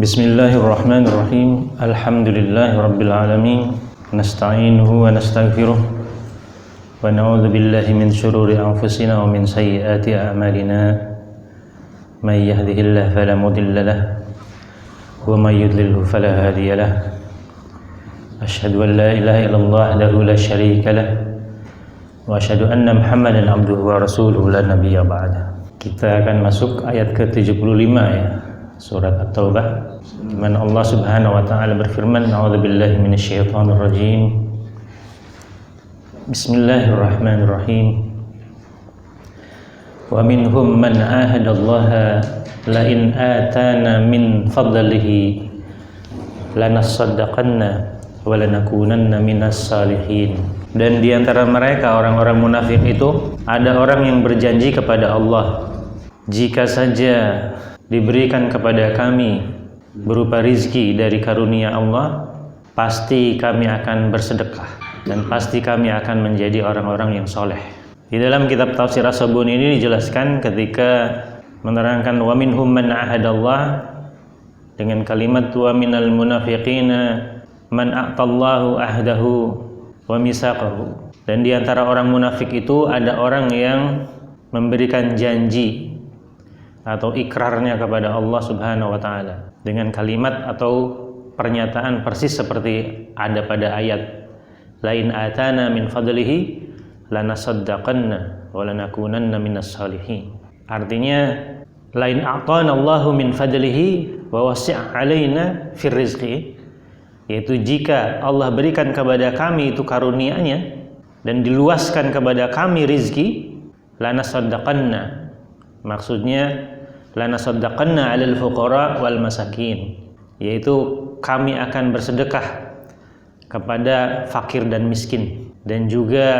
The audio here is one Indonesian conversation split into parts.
Bismillahirrahmanirrahim. Alhamdulillahirabbil alamin. Nasta'inuhu wa nastaghfiruh. Wa na'udzu billahi min shururi anfusina wa min sayyiati a'malina. May yahdihillahu fala mudilla lahu wa may yudlilhu fala hadiya lahu. Asyhadu an la ilaha illallah wahdahu la syarika lahu wa asyhadu anna Muhammadan abduhu wa rasuluhu la nabiyya ba'da. Kita akan masuk ayat ke-75 ya. Surat At-Taubah, di mana Allah Subhanahu wa taala berfirman, "A'udzubillahi minasyaitonir rajim. Bismillahirrahmanirrahim. Wa minhum man 'ahadallaha la in atana min fadlihi lanasaddaqanna wa lanakunanna minas salihin." Dan di antara mereka orang-orang munafik itu ada orang yang berjanji kepada Allah, jika saja diberikan kepada kami berupa rizki dari karunia Allah, pasti kami akan bersedekah dan pasti kami akan menjadi orang-orang yang soleh. Di dalam kitab Tafsir As-Sabuni ini dijelaskan ketika menerangkan wa minhum man ahadallah dengan kalimat wa minal munafiqina man a'tallahu ahdahu wa misaqahu. Dan di antara orang munafik itu ada orang yang memberikan janji atau ikrarnya kepada Allah Subhanahu wa taala dengan kalimat atau pernyataan persis seperti ada pada ayat lain atana min fadlihi lanasaddaqanna wa lanakunanna minas salihin. Artinya lain a'tana Allahu min fadlihi wa wasi'a alaina fir rizqi, yaitu jika Allah berikan kepada kami itu karunia-Nya dan diluaskan kepada kami rizki, lanasaddaqanna, maksudnya lanasaddaqanna 'alal fuqara wal masakin, yaitu kami akan bersedekah kepada fakir dan miskin, dan juga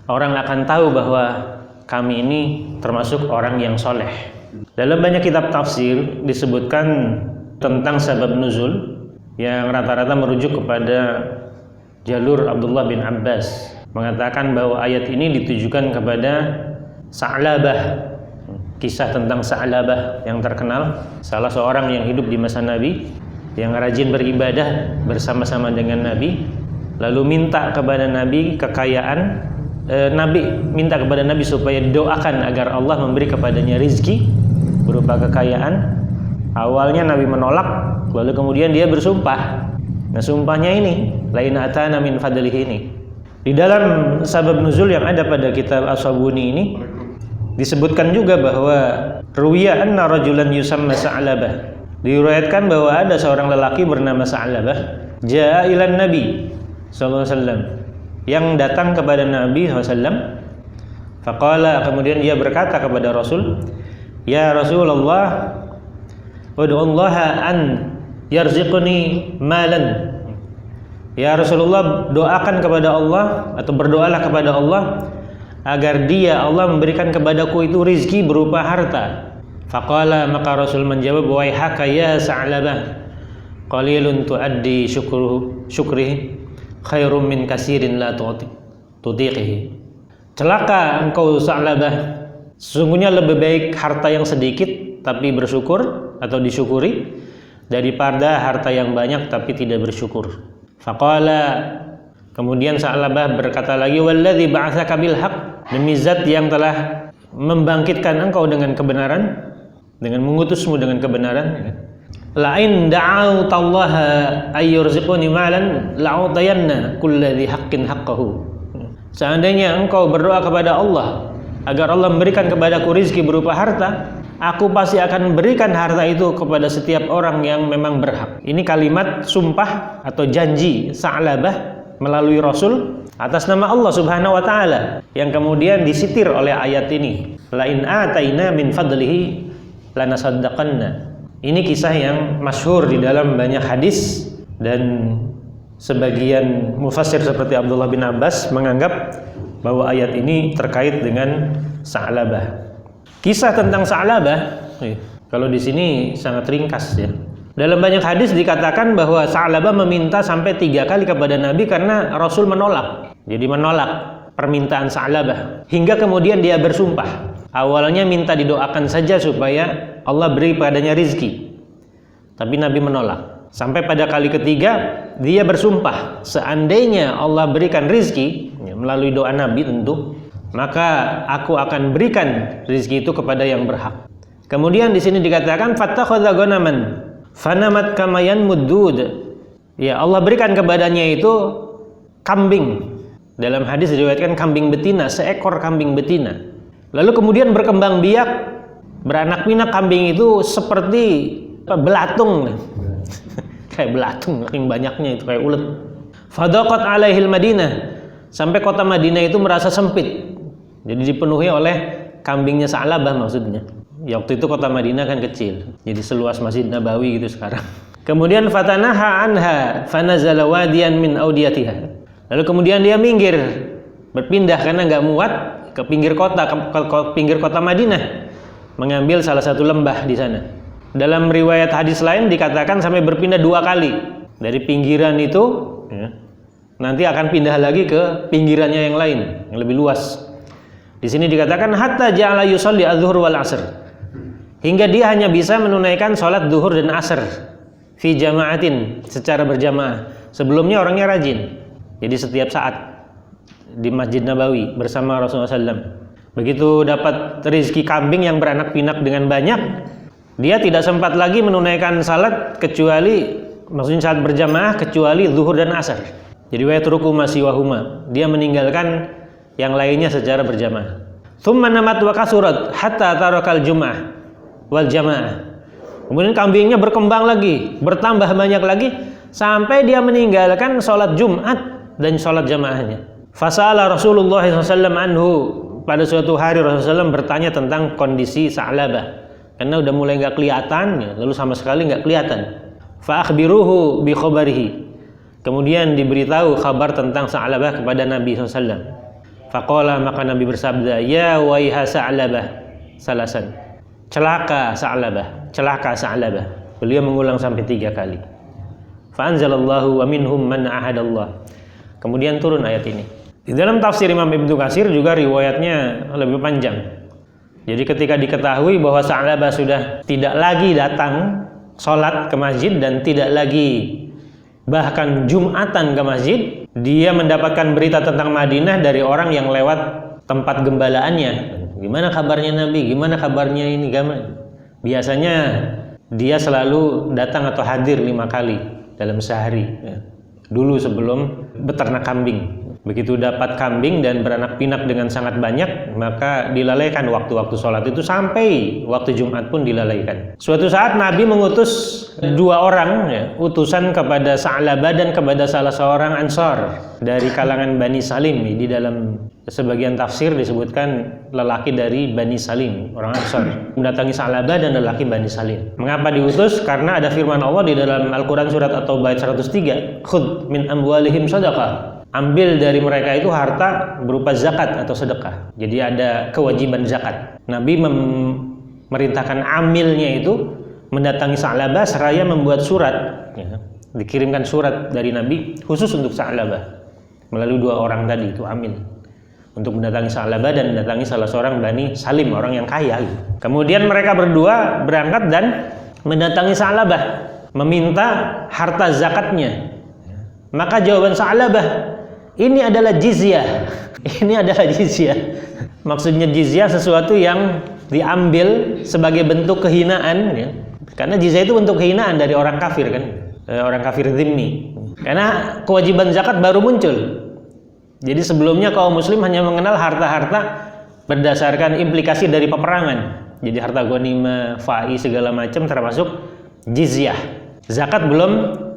orang akan tahu bahwa kami ini termasuk orang yang soleh. Dalam banyak kitab tafsir disebutkan tentang sabab nuzul yang rata-rata merujuk kepada jalur Abdullah bin Abbas, mengatakan bahwa ayat ini ditujukan kepada Sa'labah. Kisah tentang Sa'labah yang terkenal, salah seorang yang hidup di masa Nabi, yang rajin beribadah bersama-sama dengan Nabi, lalu minta kepada Nabi kekayaan. Nabi minta kepada Nabi supaya doakan agar Allah memberi kepadanya rizki berupa kekayaan. Awalnya Nabi menolak, lalu kemudian dia bersumpah. Nah, sumpahnya ini lain atana min fadlihi ini. Di dalam sabab nuzul yang ada pada kitab As-Sabuni ini disebutkan juga bahwa ruwiya anna rajulan yusamma Sa'labah, diriwayatkan bahwa ada seorang lelaki bernama Sa'labah jaa ilan Nabi sallallahu alaihi wasallam, yang datang kepada Nabi SAW. Faqala, kemudian dia berkata kepada Rasul, "Ya Rasulullah, ud'ullaha an yarziqni malan." Ya Rasulullah, doakan kepada Allah atau berdoalah kepada Allah agar Allah memberikan kepadaku itu rizki berupa harta. Faqala, maka Rasul menjawab, waihaka ya Sa'labah, qalilun tuaddi syukrihi khairum min kasirin la tutiqihi. Celaka engkau Sa'labah, sesungguhnya lebih baik harta yang sedikit tapi bersyukur atau disyukuri daripada harta yang banyak tapi tidak bersyukur. Faqala, kemudian Sa'labah berkata lagi, walladzi ba'atsaka bil haqq, demi zat yang telah membangkitkan engkau dengan kebenaran, dengan mengutusmu dengan kebenaran. La'in da'awtallaha ayyurziquni malan la'utayanna kulladzi haqqin haqqahu. Seandainya engkau berdoa kepada Allah agar Allah memberikan kepadaku rizki berupa harta, aku pasti akan berikan harta itu kepada setiap orang yang memang berhak. Ini kalimat sumpah atau janji Sa'labah melalui Rasul atas nama Allah Subhanahu wa taala, yang kemudian disitir oleh ayat ini, la in ataina min fadlihi lanasaddaqanna. Ini kisah yang masyhur di dalam banyak hadis, dan sebagian mufassir seperti Abdullah bin Abbas menganggap bahwa ayat ini terkait dengan Sa'labah. Kisah tentang Sa'labah kalau di sini sangat ringkas ya. Dalam banyak hadis dikatakan bahwa Sa'labah meminta sampai 3 kali kepada Nabi karena Rasul menolak. Jadi menolak permintaan Sa'labah hingga kemudian dia bersumpah. Awalnya minta didoakan saja supaya Allah beri padanya rizki. Tapi Nabi menolak. Sampai pada kali ketiga dia bersumpah, seandainya Allah berikan rizki melalui doa Nabi tentu, maka aku akan berikan rizki itu kepada yang berhak. Kemudian di sini dikatakan fattakhadha ghanaman fanamat kamayan muddud. Ya, Allah berikan kepadanya itu kambing. Dalam hadis diriwayatkan kambing betina, seekor kambing betina. Lalu kemudian berkembang biak, beranak pinak kambing itu seperti belatung. Kayak belatung, saking banyaknya itu kayak ulet. Fadaqat alaihil Madinah, sampai kota Madinah itu merasa sempit. Jadi dipenuhi oleh kambingnya Sa'labah maksudnya. Ya, waktu itu kota Madinah kan kecil, jadi seluas Masjid Nabawi gitu sekarang. Kemudian fatanaha anha fanazala wadiyan min audiyatiha. Lalu kemudian dia minggir, berpindah karena nggak muat ke pinggir kota, ke pinggir kota Madinah, mengambil salah satu lembah di sana. Dalam riwayat hadis lain dikatakan sampai berpindah 2 kali dari pinggiran itu, ya, nanti akan pindah lagi ke pinggirannya yang lain yang lebih luas. Di sini dikatakan hatta ja'ala yusalli adz-dzuhur wal 'asr, hingga dia hanya bisa menunaikan sholat zuhur dan asar fi jama'atin, secara berjamaah. Sebelumnya orangnya rajin, jadi setiap saat di Masjid Nabawi bersama Rasulullah SAW. Begitu dapat rezeki kambing yang beranak pinak dengan banyak, dia tidak sempat lagi menunaikan salat kecuali, maksudnya salat berjamaah kecuali zuhur dan asar. Jadi wa yatruku ma siwahuma, dia meninggalkan yang lainnya secara berjamaah. Tsumma namat wa kasurat hatta tarakal jum'ah wal jamaah. Kemudian kambingnya berkembang lagi, bertambah banyak lagi sampai dia meninggalkan sholat Jumat dan sholat jamaahnya. Fasala Rasulullah SAW anhu, pada suatu hari Rasulullah SAW bertanya tentang kondisi Sa'labah karena udah mulai nggak kelihatan, ya, lalu sama sekali nggak kelihatan. Fa akhbiruhu bi khabarihi, kemudian diberitahu kabar tentang Sa'labah kepada Nabi SAW. Faqala, maka Nabi bersabda, ya waiha Sa'labah salasan, celaka Sa'labah, celaka Sa'labah. Beliau mengulang sampai 3 kali. Fa anzalallahu wa minhum man ahadallah. Kemudian turun ayat ini. Di dalam tafsir Imam Ibnu Katsir juga riwayatnya lebih panjang. Jadi ketika diketahui bahwa Sa'labah sudah tidak lagi datang sholat ke masjid dan tidak lagi bahkan Jumatan ke masjid, dia mendapatkan berita tentang Madinah dari orang yang lewat tempat gembalaannya. Gimana kabarnya Nabi? Gimana kabarnya ini? Biasanya dia selalu datang atau hadir 5 kali dalam sehari, ya. Dulu sebelum beternak kambing. Begitu dapat kambing dan beranak pinak dengan sangat banyak, maka dilalaikan waktu-waktu sholat itu sampai waktu Jumat pun dilalaikan. Suatu saat Nabi mengutus 2 orang, ya, utusan kepada Sa'labah dan kepada salah seorang Ansar dari kalangan Bani Salim. Di dalam sebagian tafsir disebutkan lelaki dari Bani Salim, orang Ansar, mendatangi Sa'labah dan lelaki Bani Salim. Mengapa diutus? Karena ada firman Allah di dalam Al-Quran surat At-Taubah 103, khudh min amwalihim sadaqah, ambil dari mereka itu harta berupa zakat atau sedekah. Jadi ada kewajiban zakat. Nabi memerintahkan amilnya itu mendatangi Sa'labah seraya membuat surat, ya. Dikirimkan surat dari Nabi khusus untuk Sa'labah melalui 2 orang tadi itu amil, untuk mendatangi Sa'labah dan mendatangi salah seorang Bani Salim, orang yang kaya gitu. Kemudian mereka berdua berangkat dan mendatangi Sa'labah meminta harta zakatnya. Maka jawaban Sa'labah, ini adalah jizyah. Ini adalah jizyah. Maksudnya jizyah sesuatu yang diambil sebagai bentuk kehinaan, ya. Karena jizyah itu bentuk kehinaan dari orang kafir, kan, orang kafir dzimmi. Karena kewajiban zakat baru muncul. Jadi sebelumnya kaum muslim hanya mengenal harta-harta berdasarkan implikasi dari peperangan. Jadi harta ghanimah, fai segala macam termasuk jizyah. Zakat belum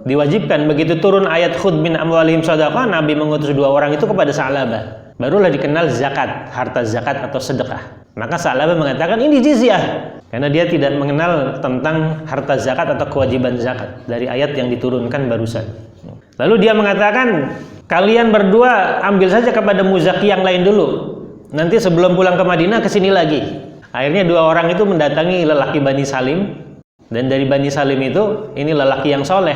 diwajibkan. Begitu turun ayat khudh min amwalihim shadaqah, Nabi mengutus 2 orang itu kepada Sa'labah. Barulah dikenal zakat, harta zakat atau sedekah. Maka Sa'labah mengatakan ini jizyah, karena dia tidak mengenal tentang harta zakat atau kewajiban zakat dari ayat yang diturunkan barusan. Lalu dia mengatakan, kalian berdua ambil saja kepada muzaki yang lain dulu, nanti sebelum pulang ke Madinah kesini lagi. Akhirnya 2 orang itu mendatangi lelaki Bani Salim, dan dari Bani Salim itu ini lelaki yang soleh.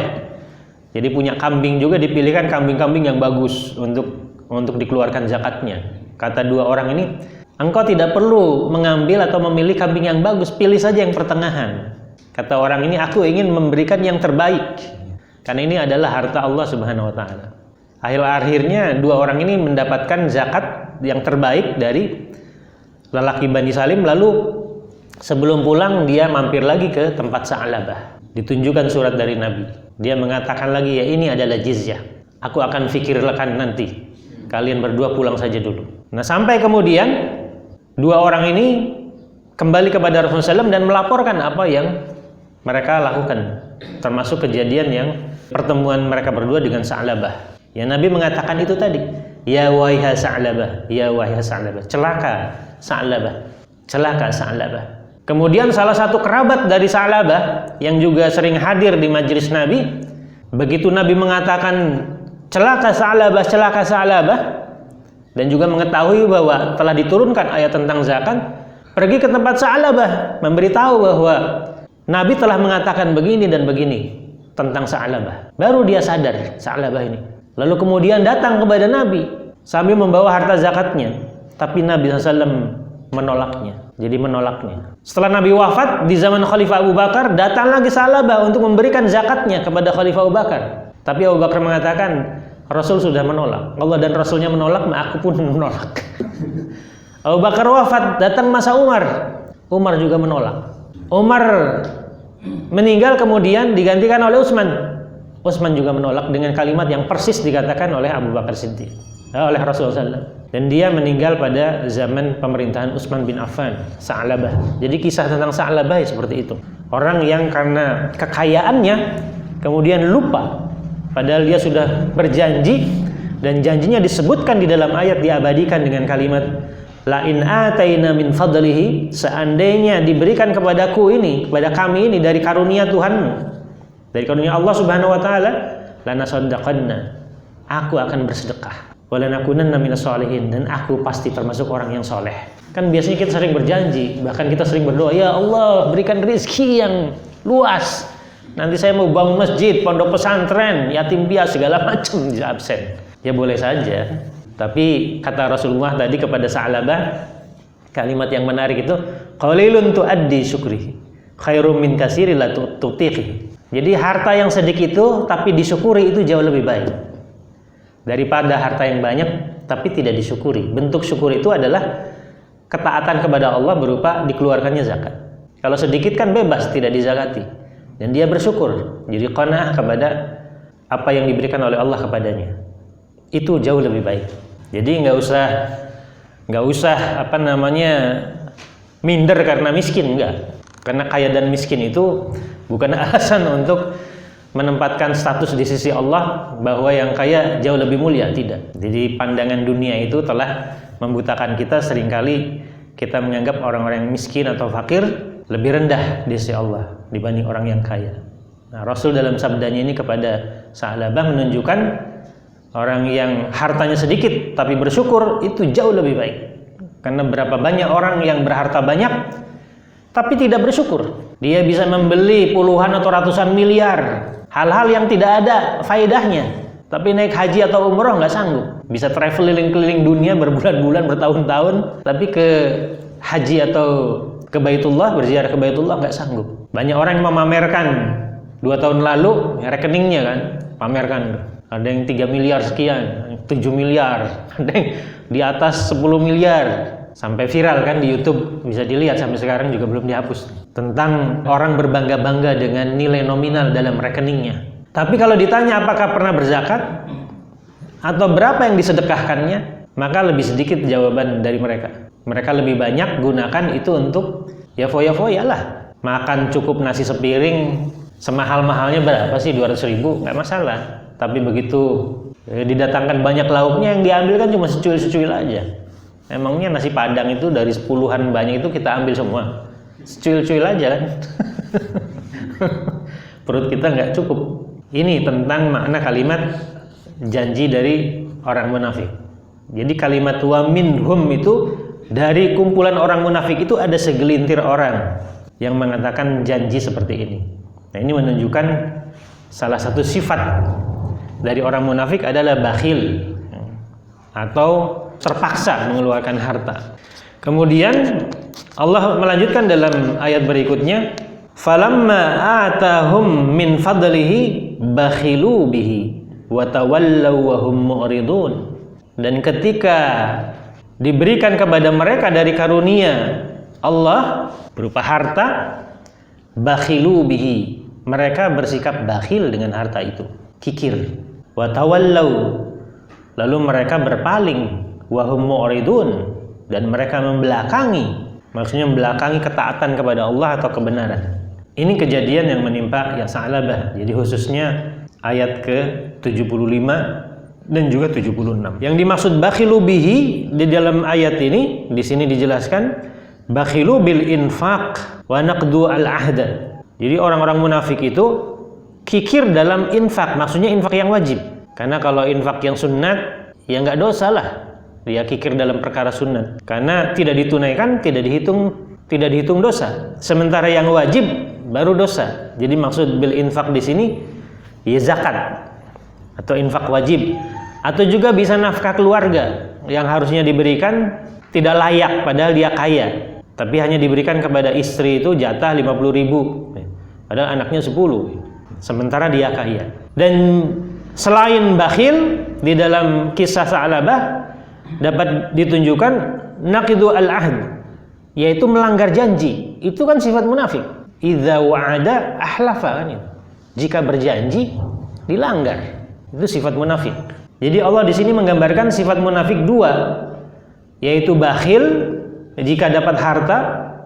Jadi punya kambing juga, dipilihkan kambing-kambing yang bagus untuk dikeluarkan zakatnya. Kata 2 orang ini, engkau tidak perlu mengambil atau memilih kambing yang bagus, pilih saja yang pertengahan. Kata orang ini, aku ingin memberikan yang terbaik. Karena ini adalah harta Allah Subhanahu wa taala. Akhir-akhirnya dua orang ini mendapatkan zakat yang terbaik dari lelaki Bani Salim. Lalu sebelum pulang dia mampir lagi ke tempat Sa'labah. Ditunjukkan surat dari Nabi. Dia mengatakan lagi, ya ini adalah jizyah. Aku akan fikirkan nanti. Kalian berdua pulang saja dulu. Nah, sampai kemudian dua orang ini kembali kepada Rasulullah SAW dan melaporkan apa yang mereka lakukan, termasuk kejadian yang pertemuan mereka berdua dengan Sa'labah. Ya, Nabi mengatakan itu tadi, ya wahai Sa'labah, ya wahai Sa'labah, celaka Sa'labah, celaka Sa'labah. Kemudian salah satu kerabat dari Sa'labah yang juga sering hadir di majelis Nabi, begitu Nabi mengatakan celaka Sa'labah, dan juga mengetahui bahwa telah diturunkan ayat tentang zakat, pergi ke tempat Sa'labah, memberitahu bahwa Nabi telah mengatakan begini dan begini tentang Sa'labah. Baru dia sadar Sa'labah ini. Lalu kemudian datang kepada Nabi sambil membawa harta zakatnya. Tapi Nabi SAW menolaknya. Jadi menolaknya. Setelah Nabi wafat di zaman Khalifah Abu Bakar, datang lagi Sa'labah untuk memberikan zakatnya kepada Khalifah Abu Bakar. Tapi Abu Bakar mengatakan, Rasul sudah menolak. Allah dan Rasulnya menolak, aku pun menolak. Abu Bakar wafat, datang masa Umar. Umar juga menolak. Umar meninggal kemudian digantikan oleh Utsman. Utsman juga menolak dengan kalimat yang persis dikatakan oleh Abu Bakar Siddiq, oleh Rasulullah SAW. Dan dia meninggal pada zaman pemerintahan Utsman bin Affan, Sa'labah. Jadi kisah tentang Sa'labah seperti itu. Orang yang karena kekayaannya kemudian lupa, padahal dia sudah berjanji, dan janjinya disebutkan di dalam ayat, diabadikan dengan kalimat la in ataina min fadlihi, seandainya diberikan kepadaku ini, kepada kami ini dari karunia Tuhanmu, dari karunia Allah Subhanahu wa taala, lanasaddaqanna, aku akan bersedekah, walanakunanna minas sholihin, dan aku pasti termasuk orang yang soleh. Kan biasanya kita sering berjanji, bahkan kita sering berdoa, ya Allah berikan rezeki yang luas, nanti saya mau bangun masjid, pondok pesantren, yatim piatu segala macam, bisa absen. Ya boleh saja. Tapi kata Rasulullah tadi kepada Sa'labah, kalimat yang menarik itu, qalilun tuaddi syukri khairum min katsiri la tutiqi. Jadi harta yang sedikit itu tapi disyukuri itu jauh lebih baik daripada harta yang banyak tapi tidak disyukuri. Bentuk syukur itu adalah ketaatan kepada Allah berupa dikeluarkannya zakat. Kalau sedikit kan bebas, tidak dizakati, dan dia bersyukur, jadi qanaah kepada apa yang diberikan oleh Allah kepadanya. Itu jauh lebih baik. Jadi nggak usah minder karena miskin, enggak. Karena kaya dan miskin itu bukan alasan untuk menempatkan status di sisi Allah bahwa yang kaya jauh lebih mulia, tidak. Jadi pandangan dunia itu telah membutakan kita. Seringkali kita menganggap orang-orang yang miskin atau fakir lebih rendah di sisi Allah dibanding orang yang kaya. Nah, Rasul dalam sabdanya ini kepada Sa'labah menunjukkan orang yang hartanya sedikit tapi bersyukur itu jauh lebih baik. Karena berapa banyak orang yang berharta banyak tapi tidak bersyukur. Dia bisa membeli puluhan atau ratusan miliar hal-hal yang tidak ada faedahnya, tapi naik haji atau umroh nggak sanggup. Bisa traveling keliling dunia berbulan-bulan, bertahun-tahun, tapi ke haji atau ke Baitullah, berziarah ke Baitullah nggak sanggup. Banyak orang yang memamerkan 2 tahun lalu rekeningnya kan, pamerkan. Ada yang 3 miliar sekian, 7 miliar, ada yang di atas 10 miliar. Sampai viral kan di YouTube, bisa dilihat sampai sekarang juga belum dihapus. Tentang orang berbangga-bangga dengan nilai nominal dalam rekeningnya. Tapi kalau ditanya apakah pernah berzakat atau berapa yang disedekahkannya, maka lebih sedikit jawaban dari mereka. Mereka lebih banyak gunakan itu untuk ya foya-foya lah. Makan cukup nasi sepiring, semahal-mahalnya berapa sih, 200.000, nggak masalah. Tapi begitu didatangkan banyak lauknya, yang diambil kan cuma secuil-secuil aja. Emangnya nasi Padang itu dari 10-an banyak itu kita ambil semua? Secuil-cuil aja kan. Perut kita nggak cukup. Ini tentang makna kalimat janji dari orang munafik. Jadi kalimat wa minhum itu, dari kumpulan orang munafik itu ada segelintir orang yang mengatakan janji seperti ini. Nah, ini menunjukkan salah satu sifat dari orang munafik adalah bakhil atau terpaksa mengeluarkan harta. Kemudian Allah melanjutkan dalam ayat berikutnya, falamma atahum min fadlihi bakhilu bihi wa tawallaw wa hum mu'ridun. Dan ketika diberikan kepada mereka dari karunia Allah berupa harta, bakhilu bihi, mereka bersikap bakhil dengan harta itu, kikir. Wa tawallaw, lalu mereka berpaling, wa hum mu'ridun, dan mereka membelakangi, maksudnya membelakangi ketaatan kepada Allah atau kebenaran. Ini kejadian yang menimpa Ya'labah. Jadi khususnya ayat ke-75 dan juga 76. Yang dimaksud bakhilu bihi di dalam ayat ini, di sini dijelaskan bakhilu bil infaq wa naqdu al ahda. Jadi orang-orang munafik itu kikir dalam infak, maksudnya infak yang wajib. Karena kalau infak yang sunat, ya nggak dosa lah. Dia kikir dalam perkara sunat. Karena tidak ditunaikan, tidak dihitung dosa. Sementara yang wajib baru dosa. Jadi maksud bil infak di sini ya zakat atau infak wajib, atau juga bisa nafkah keluarga yang harusnya diberikan tidak layak padahal dia kaya, tapi hanya diberikan kepada istri itu jatah 50.000 padahal anaknya 10, sementara dia kaya. Dan selain bakhil, di dalam kisah Sa'labah dapat ditunjukkan naqidu al-ahd, yaitu melanggar janji. Itu kan sifat munafik. Idza wa'ada ahlafa, kan itu. Jika berjanji dilanggar. Itu sifat munafik. Jadi Allah di sini menggambarkan sifat munafik dua, yaitu bakhil jika dapat harta,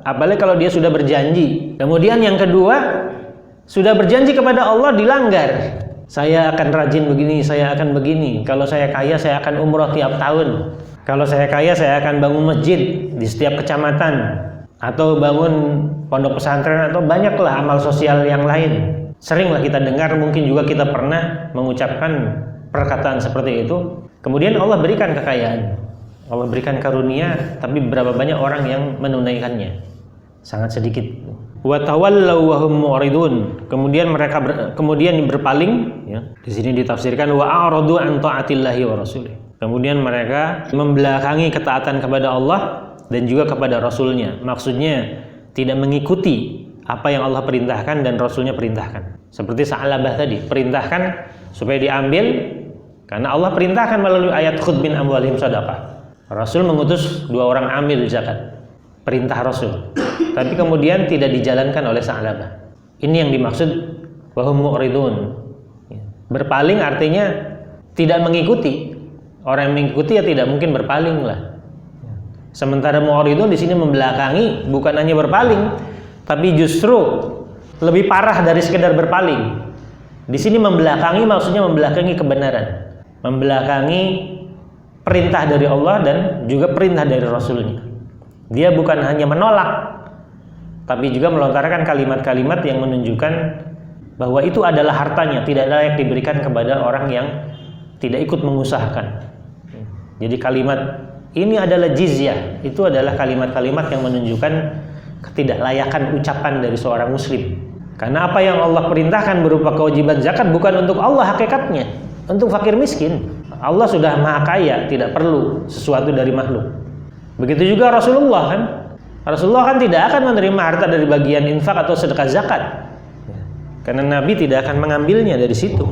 apalagi kalau dia sudah berjanji. Kemudian yang kedua, sudah berjanji kepada Allah dilanggar. Saya akan rajin begini, saya akan begini. Kalau saya kaya, saya akan umroh tiap tahun. Kalau saya kaya, saya akan bangun masjid di setiap kecamatan, atau bangun pondok pesantren, atau banyaklah amal sosial yang lain. Seringlah kita dengar, mungkin juga kita pernah mengucapkan perkataan seperti itu. Kemudian Allah berikan kekayaan, Allah berikan karunia, tapi berapa banyak orang yang menunaikannya? Sangat sedikit. Wa tawallaw wa hum mu'ridun. Kemudian mereka berpaling, ya. Di sini ditafsirkan wa a'radu an ta'atillahi wa rasulih. Kemudian mereka membelakangi ketaatan kepada Allah dan juga kepada Rasulnya. Maksudnya tidak mengikuti apa yang Allah perintahkan dan Rasulnya perintahkan. Seperti Sa'labah tadi, perintahkan supaya diambil karena Allah perintahkan melalui ayat khudh min amwalihim shadaqah. Rasul mengutus 2 orang amil zakat, perintah Rasul. Tapi kemudian tidak dijalankan oleh Sa'labah. Ini yang dimaksud wa hum mu'ridun. Berpaling artinya tidak mengikuti. Orang yang mengikuti ya tidak mungkin berpaling lah. Sementara mu'ridun di sini membelakangi, bukan hanya berpaling, tapi justru lebih parah dari sekedar berpaling. Di sini membelakangi maksudnya membelakangi kebenaran, membelakangi perintah dari Allah dan juga perintah dari Rasulnya. Dia bukan hanya menolak, tapi juga melontarkan kalimat-kalimat yang menunjukkan bahwa itu adalah hartanya, tidak layak diberikan kepada orang yang tidak ikut mengusahakan. Jadi kalimat ini adalah jizyah, itu adalah kalimat-kalimat yang menunjukkan ketidaklayakan ucapan dari seorang muslim. Karena apa yang Allah perintahkan berupa kewajiban zakat bukan untuk Allah hakikatnya, untuk fakir miskin. Allah sudah maha kaya, tidak perlu sesuatu dari makhluk. Begitu juga Rasulullah kan. Rasulullah kan tidak akan menerima harta dari bagian infak atau sedekah zakat. Karena Nabi tidak akan mengambilnya dari situ.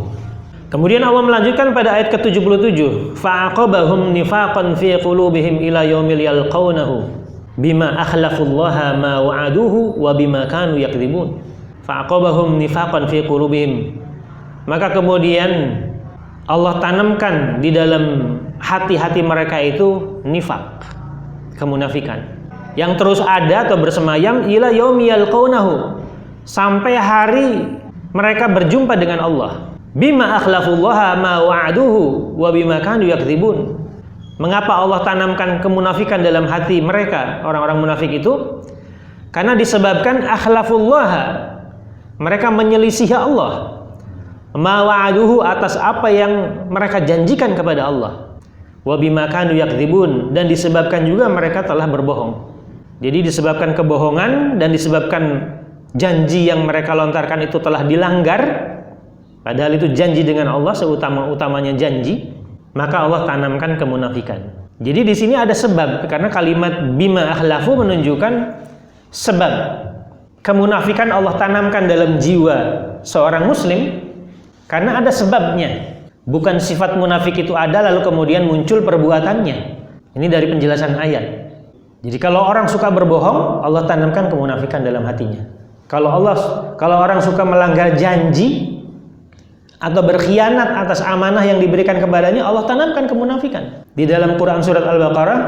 Kemudian Allah melanjutkan pada ayat ke-77, fa'aqabahum nifaqan fi qulubihim ila yaumil yalqawnahu bima akhlafullaha ma wa'aduhu wa bima kanu yakdzibun. Fa'aqabahum nifaqan fi qulubihim. Maka kemudian Allah tanamkan di dalam hati-hati mereka itu nifaq, kemunafikan, yang terus ada atau bersemayam ila yaumil yalqawnahu, sampai hari mereka berjumpa dengan Allah. Bima akhlafullaha ma wa'aduhu wa bima kanu yakdzibun. Mengapa Allah tanamkan kemunafikan dalam hati mereka, orang-orang munafik itu? Karena disebabkan akhlafullaha, mereka menyelisihi Allah. Ma wa'aduhu, atas apa yang mereka janjikan kepada Allah. Wa bima kanu yakdzibun, dan disebabkan juga mereka telah berbohong. Jadi disebabkan kebohongan dan disebabkan janji yang mereka lontarkan itu telah dilanggar, padahal itu janji dengan Allah seutama-utamanya janji, maka Allah tanamkan kemunafikan. Jadi di sini ada sebab, karena kalimat bima akhlafu menunjukkan sebab. kemunafikan Allah tanamkan dalam jiwa seorang muslim karena ada sebabnya. Bukan sifat munafik itu ada lalu kemudian muncul perbuatannya. Ini dari penjelasan ayat. Jadi kalau orang suka berbohong, Allah tanamkan kemunafikan dalam hatinya. Kalau orang suka melanggar janji atau berkhianat atas amanah yang diberikan kepadanya, Allah tanamkan kemunafikan. Di dalam Quran surat Al-Baqarah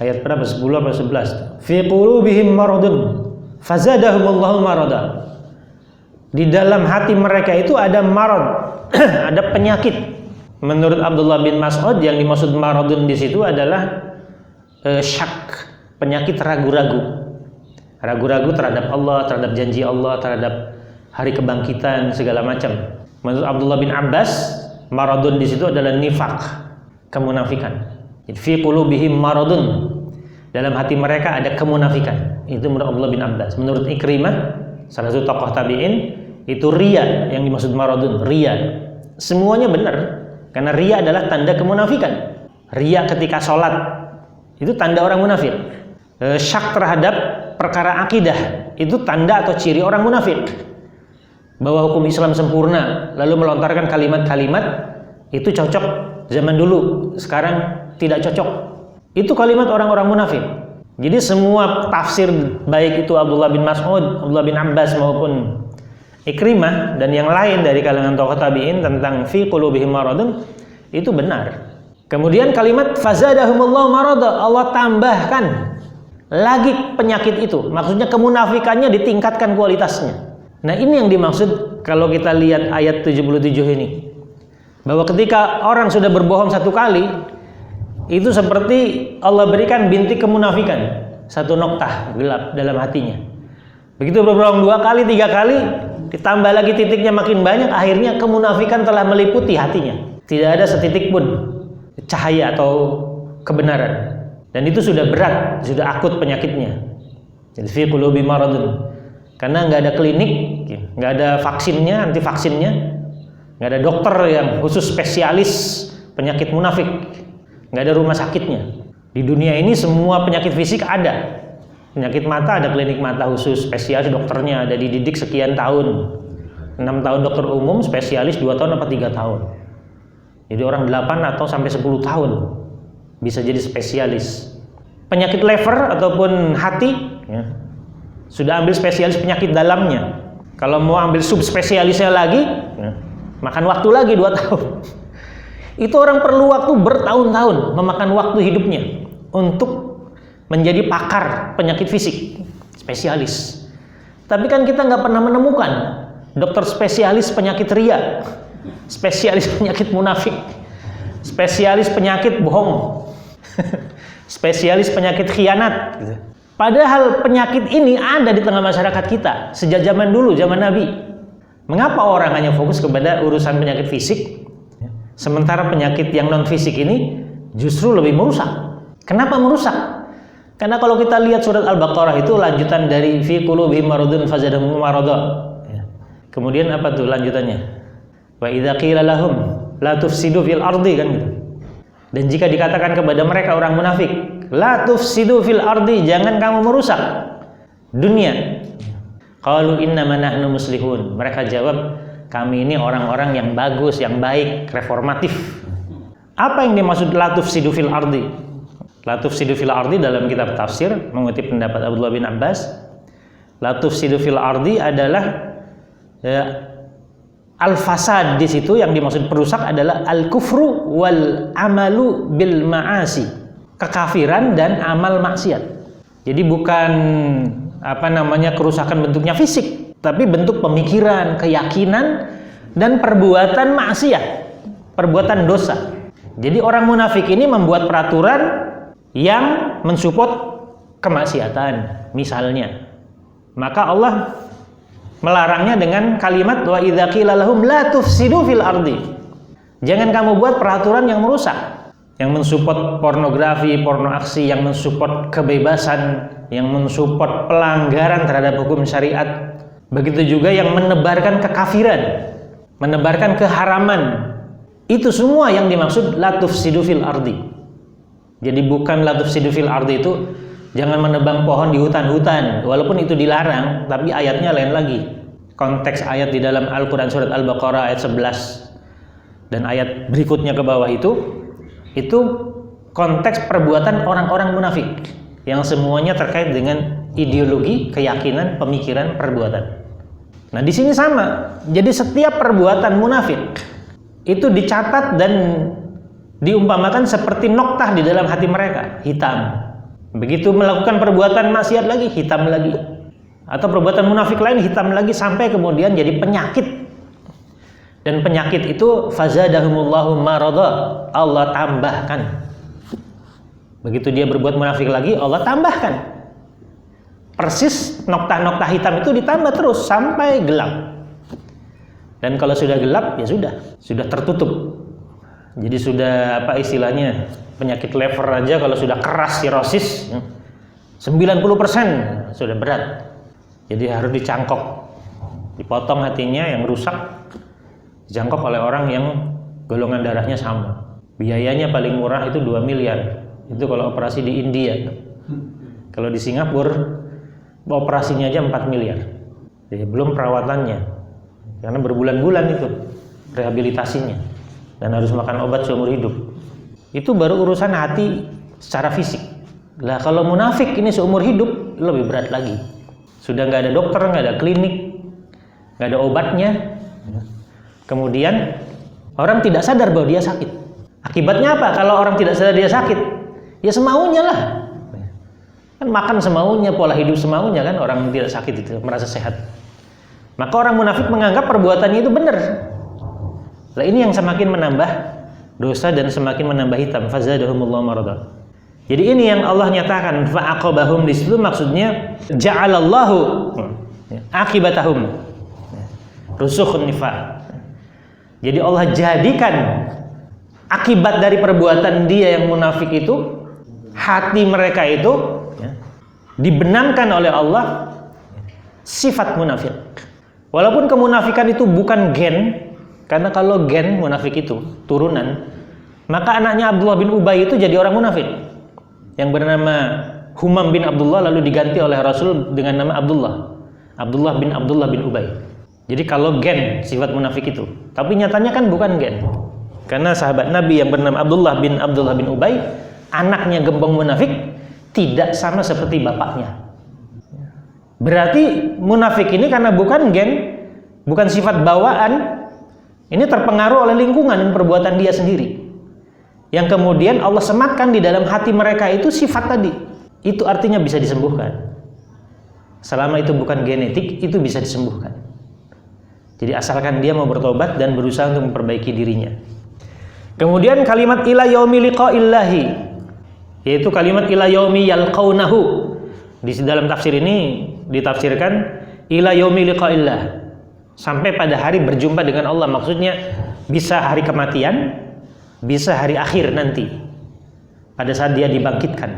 ayat berapa? 10 atau 11. Fi qulubihim maradun fazadahumullahu marada. Di dalam hati mereka itu ada marad, ada penyakit. Menurut Abdullah bin Mas'ud yang dimaksud maradun di situ adalah syak, penyakit ragu-ragu. Ragu-ragu terhadap Allah, terhadap janji Allah, terhadap hari kebangkitan, segala macam. Menurut Abdullah bin Abbas, maradun di situ adalah nifaq, kemunafikan. Fi qulubihim maradun. Dalam hati mereka ada kemunafikan. Itu menurut Abdullah bin Abbas. Menurut Ikrimah, salah satu tokoh tabi'in, itu riya yang dimaksud maradun, riya. Semuanya benar, karena riya adalah tanda kemunafikan. Riya ketika sholat, itu tanda orang munafik. Syak terhadap perkara akidah, itu tanda atau ciri orang munafik. Bahwa hukum Islam sempurna, lalu melontarkan kalimat-kalimat, itu cocok zaman dulu, sekarang tidak cocok. Itu kalimat orang-orang munafik. Jadi semua tafsir, baik itu Abdullah bin Mas'ud, Abdullah bin Abbas maupun Ikrimah dan yang lain dari kalangan tokoh tabi'in tentang fi qulubihim maradun, itu benar. Kemudian kalimat fazadahumullahu marada, Allah tambahkan lagi penyakit itu. Maksudnya kemunafikannya ditingkatkan kualitasnya. Nah, ini yang dimaksud kalau kita lihat ayat 77 ini. Bahwa ketika orang sudah berbohong satu kali, itu seperti Allah berikan bintik kemunafikan, satu noktah gelap dalam hatinya. Begitu berbohong 2 kali, 3 kali, ditambah lagi titiknya makin banyak, akhirnya kemunafikan telah meliputi hatinya. Tidak ada setitik pun cahaya atau kebenaran. Dan itu sudah berat, sudah akut penyakitnya. Jadi fi qulubi maradun. Karena nggak ada klinik, nggak ada vaksinnya, anti vaksinnya, nggak ada dokter yang khusus spesialis penyakit munafik, nggak ada rumah sakitnya. Di dunia ini semua penyakit fisik ada. Penyakit mata ada klinik mata khusus, spesialis dokternya ada dididik sekian tahun. 6 tahun dokter umum, spesialis 2 tahun atau 3 tahun. Jadi orang 8 atau sampai 10 tahun bisa jadi spesialis. Penyakit liver ataupun hati, ya, sudah ambil spesialis penyakit dalamnya. Kalau mau ambil subspesialisnya lagi, ya, makan waktu lagi 2 tahun. Itu orang perlu waktu bertahun-tahun, memakan waktu hidupnya untuk menjadi pakar penyakit fisik, spesialis. Tapi kan kita nggak pernah menemukan dokter spesialis penyakit ria, spesialis penyakit munafik, spesialis penyakit bohong, spesialis penyakit khianat. Padahal penyakit ini ada di tengah masyarakat kita sejak zaman dulu, zaman Nabi. Mengapa orang hanya fokus kepada urusan penyakit fisik, sementara penyakit yang non fisik ini justru lebih merusak? Kenapa merusak? Karena kalau kita lihat surat Al-Baqarah itu lanjutan dari fi qulubihim maradun fazadahum marada. Kemudian apa tuh lanjutannya? Wa idza qila lahum la tufsidu fil ardi, kan gitu. Dan jika dikatakan kepada mereka orang munafik, la tufsidu fil ardi, jangan kamu merusak dunia. Qalu innama nahnu muslihun. Mereka jawab, kami ini orang-orang yang bagus, yang baik, reformatif. Apa yang dimaksud la tufsidu fil ardi? La tufsidu fil ardi dalam kitab tafsir mengutip pendapat Abdullah bin Abbas, la tufsidu fil ardi adalah al-fasad. Di situ yang dimaksud perusak adalah al-kufru wal amalu bil ma'asi, kekafiran dan amal maksiat. Jadi bukan kerusakan bentuknya fisik, tapi bentuk pemikiran, keyakinan dan perbuatan maksiat, perbuatan dosa. Jadi orang munafik ini membuat peraturan yang mensupport kemaksiatan misalnya. Maka Allah melarangnya dengan kalimat wa idza qila lahum la tufsidu fil ardi. Jangan kamu buat peraturan yang merusak, yang mensupport pornografi, porno aksi, yang mensupport kebebasan, yang mensupport pelanggaran terhadap hukum syariat. Begitu juga yang menebarkan kekafiran, menebarkan keharaman. Itu semua yang dimaksud la tufsidu fil ardi. Jadi bukan la tufsidu fil ardi itu Jangan menebang pohon di hutan-hutan, walaupun itu dilarang, tapi ayatnya lain lagi. Konteks ayat di dalam Al-Quran surat Al-Baqarah ayat 11 dan ayat berikutnya ke bawah itu konteks perbuatan orang-orang munafik yang semuanya terkait dengan ideologi, keyakinan, pemikiran, perbuatan. Nah, di sini sama. Jadi setiap perbuatan munafik itu dicatat dan diumpamakan seperti noktah di dalam hati mereka, hitam. Begitu melakukan perbuatan maksiat lagi, hitam lagi. Atau perbuatan munafik lain, hitam lagi, sampai kemudian jadi penyakit. Dan penyakit itu fazadahumullahu marada, Allah tambahkan. Begitu dia berbuat munafik lagi, Allah tambahkan. Persis noktah-noktah hitam itu ditambah terus sampai gelap. Dan kalau sudah gelap, ya sudah tertutup. Jadi sudah apa istilahnya, penyakit lever aja kalau sudah keras sirosis 90% sudah berat. Jadi harus dicangkok, dipotong hatinya yang rusak, dicangkok oleh orang yang golongan darahnya sama. Biayanya paling murah itu 2 miliar. Itu kalau operasi di India. Kalau di Singapura operasinya aja 4 miliar. Jadi belum perawatannya. Karena berbulan-bulan itu rehabilitasinya. Dan harus makan obat seumur hidup. Itu baru urusan hati secara fisik. Lah kalau munafik ini seumur hidup lebih berat lagi. Sudah nggak ada dokter, nggak ada klinik, nggak ada obatnya. Kemudian orang tidak sadar bahwa dia sakit. Akibatnya apa? Kalau orang tidak sadar dia sakit, ya semaunya lah. Kan makan semaunya, pola hidup semaunya kan, orang tidak sakit itu merasa sehat. Maka orang munafik menganggap perbuatannya itu benar. Nah, ini yang semakin menambah dosa dan semakin menambah hitam. Fazadahumullahu marada. Jadi ini yang Allah nyatakan fa'aqabahum, di situ maksudnya ja'alallahu akibatahum rusukhun nifaq. Jadi Allah jadikan akibat dari perbuatan dia yang munafik itu, hati mereka itu dibenamkan oleh Allah sifat munafik. Walaupun kemunafikan itu bukan gen. Karena kalau gen munafik itu turunan, maka anaknya Abdullah bin Ubay itu jadi orang munafik yang bernama Humam bin Abdullah, lalu diganti oleh Rasul dengan nama Abdullah bin Ubay. Jadi kalau gen sifat munafik itu, tapi nyatanya kan bukan gen. Karena sahabat Nabi yang bernama Abdullah bin Ubay, anaknya gembong munafik, tidak sama seperti bapaknya. Berarti munafik ini karena bukan gen, bukan sifat bawaan, ini terpengaruh oleh lingkungan dan perbuatan dia sendiri. Yang kemudian Allah sematkan di dalam hati mereka itu sifat tadi. Itu artinya bisa disembuhkan. Selama itu bukan genetik, itu bisa disembuhkan. Jadi asalkan dia mau bertobat dan berusaha untuk memperbaiki dirinya. Kemudian kalimat ila yaumi liqa'illahi, yaitu kalimat ila yaumi yalqaunahu. Di dalam tafsir ini ditafsirkan ila yaumi liqa'illah, sampai pada hari berjumpa dengan Allah. Maksudnya bisa hari kematian, bisa hari akhir nanti. Pada saat dia dibangkitkan,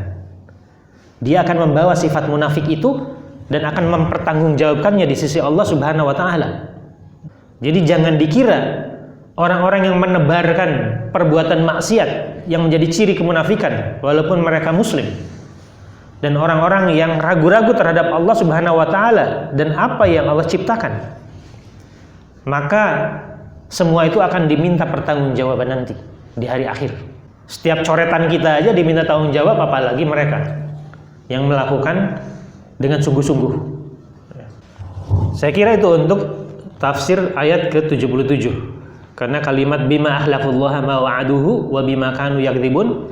dia akan membawa sifat munafik itu dan akan mempertanggungjawabkannya di sisi Allah Subhanahu wa taala. Jadi jangan dikira orang-orang yang menebarkan perbuatan maksiat yang menjadi ciri kemunafikan walaupun mereka muslim, dan orang-orang yang ragu-ragu terhadap Allah Subhanahu wa taala dan apa yang Allah ciptakan, maka semua itu akan diminta pertanggungjawaban nanti di hari akhir. Setiap coretan kita aja diminta tanggung jawab, apalagi mereka yang melakukan dengan sungguh-sungguh. Saya kira itu untuk tafsir ayat ke-77. Karena kalimat bima ahlafullaha ma wa'aduhu wa bima kanu yakdzibun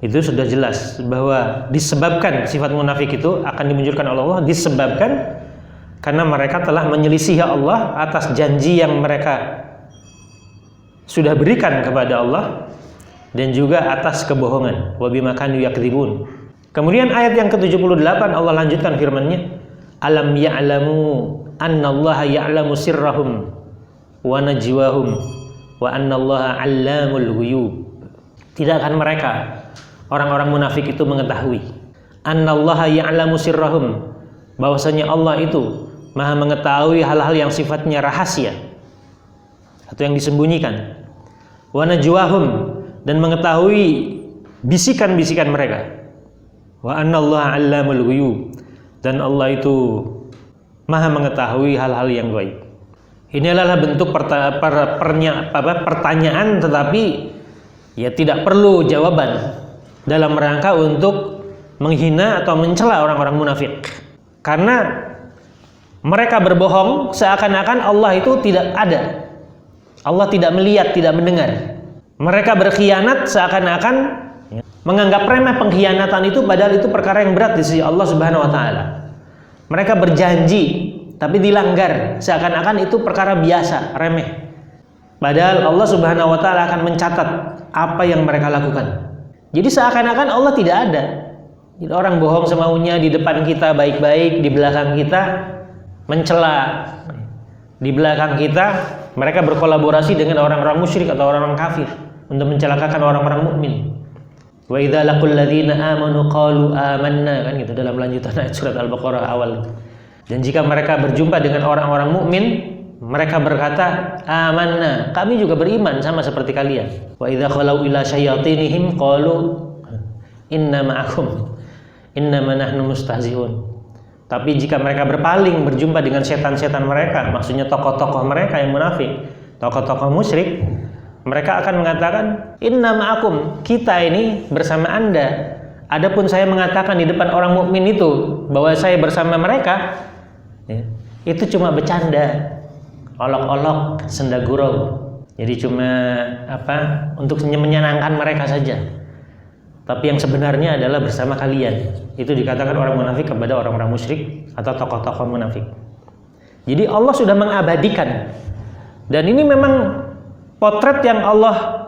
itu sudah jelas bahwa disebabkan sifat munafik itu akan dimunculkan oleh Allah, disebabkan karena mereka telah menyelisihi Allah atas janji yang mereka sudah berikan kepada Allah, dan juga atas kebohongan. Wa bima kanu yakdzibun. Kemudian ayat yang ke-78 Allah lanjutkan firman-Nya, alam ya'lamu annallaha ya'lamu sirrahum wa najwahum wa annallaha 'allamul ghuyub. Tidakkah mereka orang-orang munafik itu mengetahui annallaha ya'lamu sirrahum, bahwasanya Allah itu Maha mengetahui hal-hal yang sifatnya rahasia atau yang disembunyikan, wa najwahum, dan mengetahui bisikan-bisikan mereka. Wa annallaha 'allamul ghuyub, dan Allah itu Maha mengetahui hal-hal yang gaib. Ini adalah bentuk pertanyaan, tetapi ya tidak perlu jawaban dalam rangka untuk menghina atau mencela orang-orang munafik. Karena mereka berbohong seakan-akan Allah itu tidak ada. Allah tidak melihat, tidak mendengar. Mereka berkhianat seakan-akan menganggap remeh pengkhianatan itu, padahal itu perkara yang berat di sisi Allah Subhanahu wa taala. Mereka berjanji tapi dilanggar seakan-akan itu perkara biasa, remeh. Padahal Allah Subhanahu wa taala akan mencatat apa yang mereka lakukan. Jadi seakan-akan Allah tidak ada. Jadi orang bohong semaunya di depan kita baik-baik, di belakang kita mencela. Di belakang kita mereka berkolaborasi dengan orang-orang musyrik atau orang-orang kafir untuk mencelakakan orang-orang mukmin. Wa idza laqul ladzina amanu qalu amanna, kan gitu dalam lanjutan ayat surat Al-Baqarah awal. Dan jika mereka berjumpa dengan orang-orang mukmin, mereka berkata, amanna, kami juga beriman sama seperti kalian. Wa idza khalau ila syayatinihim qalu inna ma'akum innama nahnu mustahzi'un. Tapi jika mereka berpaling berjumpa dengan setan-setan mereka, maksudnya tokoh-tokoh mereka yang munafik, tokoh-tokoh musyrik, mereka akan mengatakan, inna ma'akum, kita ini bersama Anda. Adapun saya mengatakan di depan orang mukmin itu bahwa saya bersama mereka, ya, itu cuma bercanda, olok-olok, senda gurau. Jadi cuma untuk menyenangkan mereka saja. Tapi yang sebenarnya adalah bersama kalian. Itu dikatakan orang munafik kepada orang-orang musyrik atau tokoh-tokoh munafik. Jadi Allah sudah mengabadikan. Dan ini memang potret yang Allah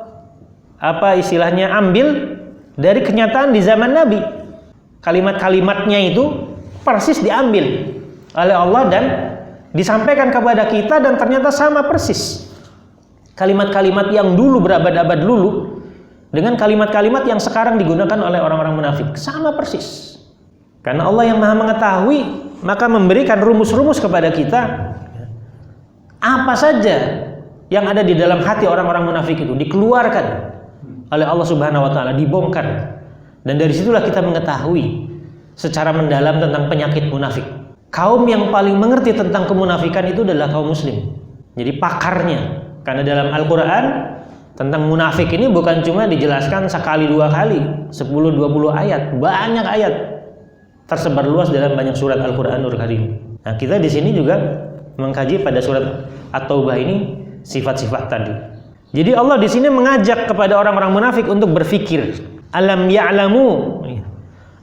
istilahnya ambil dari kenyataan di zaman Nabi. Kalimat-kalimatnya itu persis diambil oleh Allah dan disampaikan kepada kita, dan ternyata sama persis. Kalimat-kalimat yang dulu berabad-abad dulu dengan kalimat-kalimat yang sekarang digunakan oleh orang-orang munafik sama persis. Karena Allah yang Maha mengetahui, maka memberikan rumus-rumus kepada kita apa saja yang ada di dalam hati orang-orang munafik itu dikeluarkan oleh Allah Subhanahu wa taala, dibongkar. Dan dari situlah kita mengetahui secara mendalam tentang penyakit munafik. Kaum yang paling mengerti tentang kemunafikan itu adalah kaum muslim. Jadi pakarnya. Karena dalam Al-Qur'an tentang munafik ini bukan cuma dijelaskan sekali dua kali, 10-20 ayat, banyak ayat tersebar luas dalam banyak surat Al-Qur'anul Karim. Nah, kita di sini juga mengkaji pada surat At-Taubah ini sifat-sifat tadi. Jadi Allah di sini mengajak kepada orang-orang munafik untuk berpikir, alam ya'lamu,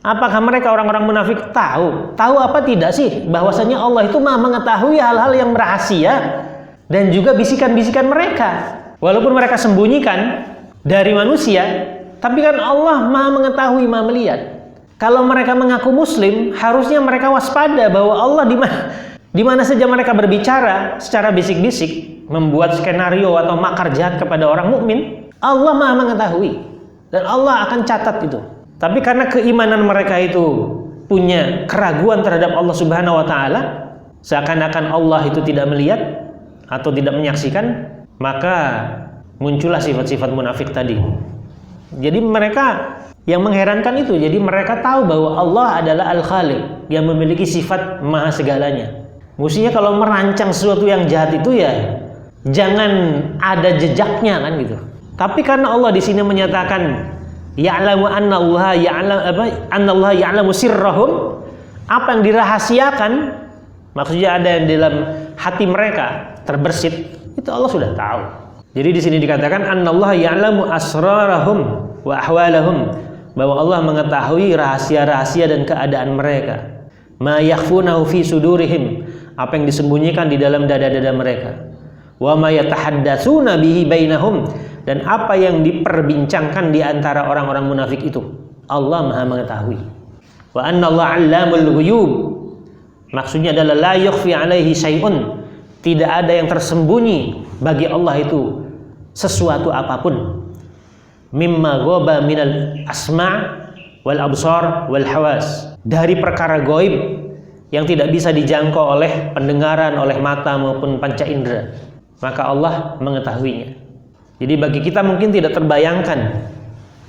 apakah mereka orang-orang munafik tahu apa tidak sih bahwasanya Allah itu Maha mengetahui hal-hal yang rahasia dan juga bisikan-bisikan mereka. Walaupun mereka sembunyikan dari manusia, tapi kan Allah Maha mengetahui, Maha melihat. Kalau mereka mengaku muslim, harusnya mereka waspada bahwa Allah di mana saja mereka berbicara secara bisik-bisik, membuat skenario atau makar jahat kepada orang mukmin, Allah Maha mengetahui dan Allah akan catat itu. Tapi karena keimanan mereka itu punya keraguan terhadap Allah Subhanahu wa taala, seakan-akan Allah itu tidak melihat atau tidak menyaksikan, maka muncullah sifat-sifat munafik tadi. Jadi mereka yang mengherankan itu, jadi mereka tahu bahwa Allah adalah Al-Khaliq yang memiliki sifat maha segalanya. Mestinya kalau merancang sesuatu yang jahat itu ya jangan ada jejaknya kan gitu. Tapi karena Allah di sini menyatakan ya'lamu annallaha ya'lamu sirrahum, apa yang dirahasiakan, maksudnya ada yang dalam hati mereka terbersit, itu Allah sudah tahu. Jadi di sini dikatakan annallaha ya'lamu asrarahum wa ahwalahum, bahwa Allah mengetahui rahasia-rahasia dan keadaan mereka. Ma yakhfunahu fi sudurihim, apa yang disembunyikan di dalam dada-dada mereka. Wa ma yatahaddatsuna bihi bainahum, dan apa yang diperbincangkan di antara orang-orang munafik itu. Allah Maha mengetahui. Wa annallaha 'allamul ghuyub, maksudnya adalah la yakhfi 'alaihi syai'un, tidak ada yang tersembunyi bagi Allah itu sesuatu apapun. Mimma ghaba minal asma' wal absar wal hawas, dari perkara gaib yang tidak bisa dijangkau oleh pendengaran, oleh mata maupun panca indera, maka Allah mengetahuinya. Jadi bagi kita mungkin tidak terbayangkan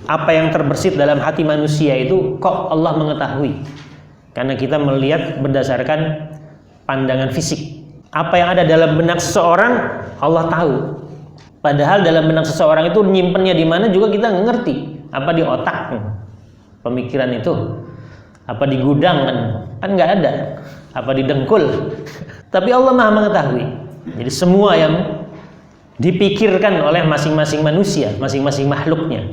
Apa yang terbersit dalam hati manusia itu kok Allah mengetahui? Karena kita melihat berdasarkan pandangan fisik. Apa yang ada dalam benak seseorang Allah tahu. Padahal dalam benak seseorang itu nyimpennya di mana juga kita nggak ngerti. Apa di otak pemikiran itu? Apa di gudang kan nggak ada. Apa di dengkul? Tapi Allah Maha mengetahui. Jadi semua yang dipikirkan oleh masing-masing manusia, masing-masing makhluknya,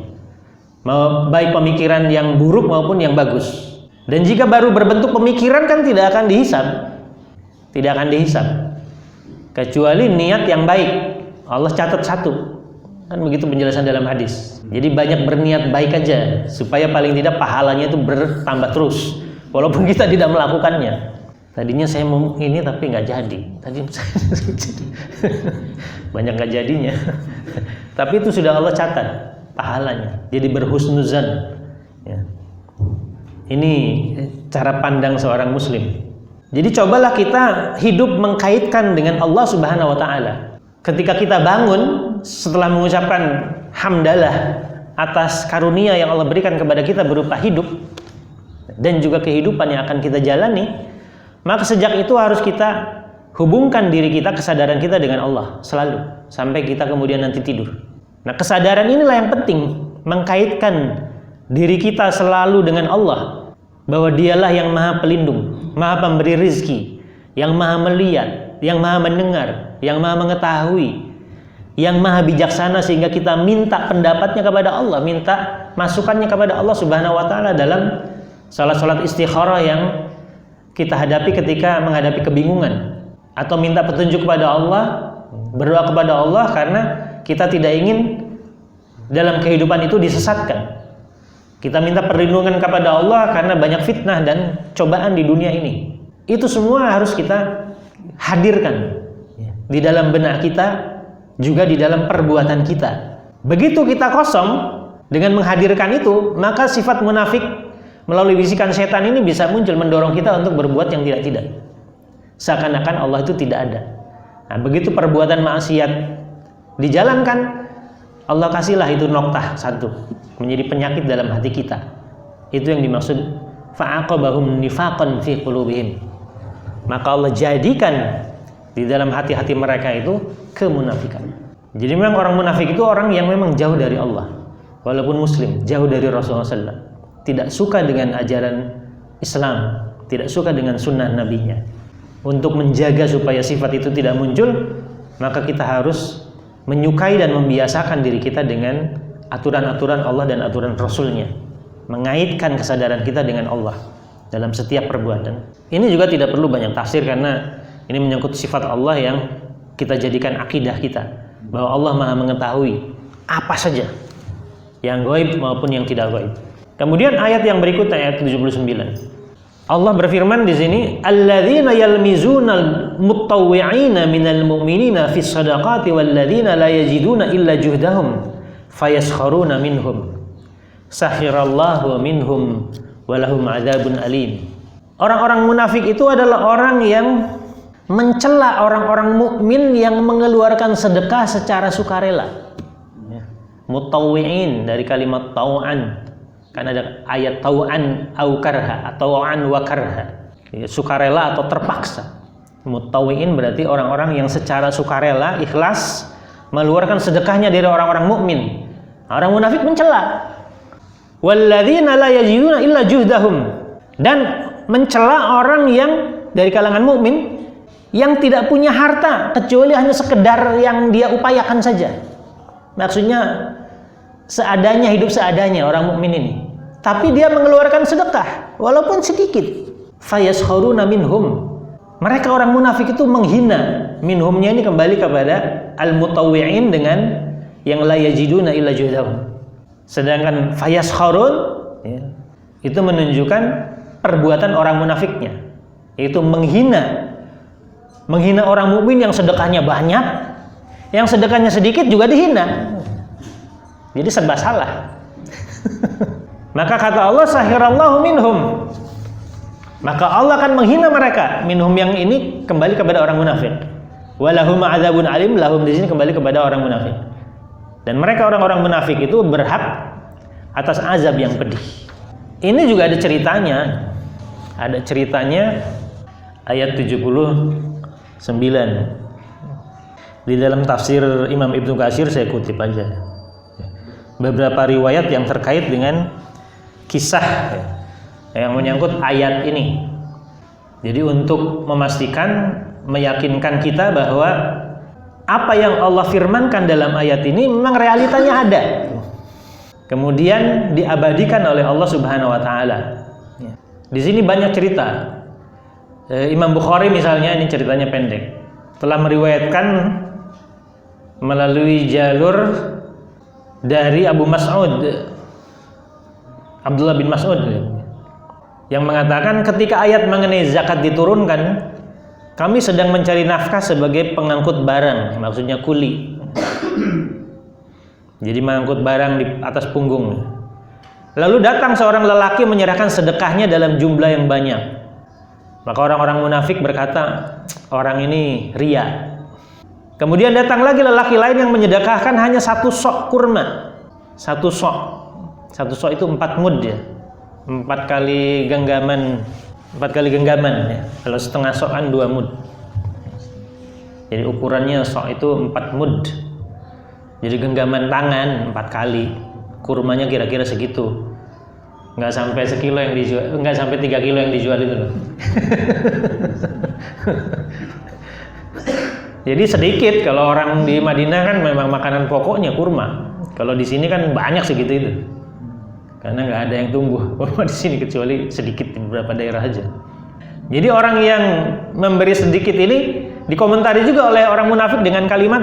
baik pemikiran yang buruk maupun yang bagus. Dan jika baru berbentuk pemikiran kan tidak akan dihisab. Tidak akan dihisab. Kecuali niat yang baik. Allah catat satu. Kan begitu penjelasan dalam hadis. Jadi banyak berniat baik aja supaya paling tidak pahalanya itu bertambah terus walaupun kita tidak melakukannya. Tadinya saya mau ini tapi nggak jadi. Banyak nggak jadinya. Tapi itu sudah Allah catat pahalanya. Jadi berhusnuzan. Ya. Ini cara pandang seorang muslim. Jadi cobalah kita hidup mengkaitkan dengan Allah Subhanahu wa taala. Ketika kita bangun setelah mengucapkan hamdalah atas karunia yang Allah berikan kepada kita berupa hidup dan juga kehidupan yang akan kita jalani, maka sejak itu harus kita hubungkan diri kita, kesadaran kita dengan Allah selalu sampai kita kemudian nanti tidur. Nah, kesadaran inilah yang penting, mengkaitkan diri kita selalu dengan Allah, bahwa Dialah yang Maha Pelindung, Maha Pemberi rizki, yang Maha Melihat, yang Maha Mendengar, yang Maha Mengetahui, yang Maha Bijaksana, sehingga kita minta pendapatnya kepada Allah, minta masukannya kepada Allah Subhanahu wa taala dalam salat-salat istikharah yang kita hadapi ketika menghadapi kebingungan, atau minta petunjuk kepada Allah, berdoa kepada Allah karena kita tidak ingin dalam kehidupan itu disesatkan. Kita minta perlindungan kepada Allah karena banyak fitnah dan cobaan di dunia ini. Itu semua harus kita hadirkan di dalam benak kita, juga di dalam perbuatan kita. Begitu kita kosong dengan menghadirkan itu, maka sifat munafik melalui bisikan setan ini bisa muncul mendorong kita untuk berbuat yang tidak-tidak. Seakan-akan Allah itu tidak ada. Nah, begitu perbuatan maksiat dijalankan, Allah kasihlah itu noktah satu, menjadi penyakit dalam hati kita. Itu yang dimaksud fa'aqabahum nifaqan fi qulubihim. Maka Allah jadikan di dalam hati-hati mereka itu kemunafikan. Jadi memang orang munafik itu orang yang memang jauh dari Allah, walaupun muslim, jauh dari Rasulullah SAW, tidak suka dengan ajaran Islam, tidak suka dengan sunnah nabinya. Untuk menjaga supaya sifat itu tidak muncul, maka kita harus menyukai dan membiasakan diri kita dengan aturan-aturan Allah dan aturan Rasulnya, mengaitkan kesadaran kita dengan Allah dalam setiap perbuatan. Ini juga tidak perlu banyak tafsir karena ini menyangkut sifat Allah yang kita jadikan akidah kita, bahwa Allah Maha mengetahui apa saja, yang gaib maupun yang tidak gaib. Kemudian ayat yang berikutnya, ayat 79. Allah berfirman di sini, alladzina yalmizunal mutawwi'ina minal mu'minina fis shadaqati walladzina la yajiduna illa juhdahum fayaskharuna minhum sakhirallahu minhum walahum adzabun alim. Orang-orang munafik itu adalah orang yang mencela orang-orang mukmin yang mengeluarkan sedekah secara sukarela. Mutawwi'in dari kalimat tau'an. Kan ada ayat tau'an au karha atau tau'an wa karha, sukarela atau terpaksa. Mutawwi'in berarti orang-orang yang secara sukarela, ikhlas mengeluarkan sedekahnya dari orang-orang mukmin. Orang munafik mencela. Walladzina la yajiduna illa juhdahum, dan mencela orang yang dari kalangan mukmin yang tidak punya harta kecuali hanya sekedar yang dia upayakan saja. Maksudnya seadanya, hidup seadanya orang mukmin ini. Tapi dia mengeluarkan sedekah walaupun sedikit. Fayaskharuna minhum. Mereka orang munafik itu menghina. Minhumnya ini kembali kepada al-mutawwi'in dengan yang la yajiduna illa juhdahum. Sedangkan fayaskharun ya, itu menunjukkan perbuatan orang munafiknya, yaitu menghina orang mukmin yang sedekahnya banyak, yang sedekahnya sedikit juga dihina. Jadi serba salah. Maka kata Allah, sahirallahu minhum. Maka Allah akan menghina mereka. Minhum yang ini kembali kepada orang munafik. Walahum adzabun alim, lahum di sini kembali kepada orang munafik. Dan mereka orang-orang munafik itu berhak atas azab yang pedih. Ini juga ada ceritanya. Ada ceritanya ayat 79. Di dalam tafsir Imam Ibnu Katsir saya kutip aja. Beberapa riwayat yang terkait dengan kisah yang menyangkut ayat ini. Jadi untuk memastikan, meyakinkan kita bahwa apa yang Allah firmankan dalam ayat ini memang realitanya ada. Kemudian diabadikan oleh Allah Subhanahu wa taala. Di sini banyak cerita. Imam Bukhari misalnya, ini ceritanya pendek, telah meriwayatkan melalui jalur dari Abu Mas'ud, Abdullah bin Mas'ud, yang mengatakan ketika ayat mengenai zakat diturunkan, kami sedang mencari nafkah sebagai pengangkut barang, maksudnya kuli. Jadi mengangkut barang di atas punggung. Lalu datang seorang lelaki menyerahkan sedekahnya dalam jumlah yang banyak. Maka orang-orang munafik berkata, orang ini ria. Kemudian datang lagi lelaki lain yang menyedekahkan hanya 1 sok kurma. 1 sok. 1 sok itu 4 mud ya. 4 kali genggaman ya. Kalau setengah sok kan 2 mud. Jadi ukurannya sok itu 4 mud. Jadi genggaman tangan 4 kali. Kurmanya kira-kira segitu. Nggak sampai sekilo yang dijual, nggak sampai 3 kilo yang dijual itu loh. Jadi sedikit, kalau orang di Madinah kan memang makanan pokoknya kurma. Kalau di sini kan banyak segitu itu. Karena nggak ada yang tumbuh kurma di sini kecuali sedikit di beberapa daerah aja. Jadi orang yang memberi sedikit ini dikomentari juga oleh orang munafik dengan kalimat,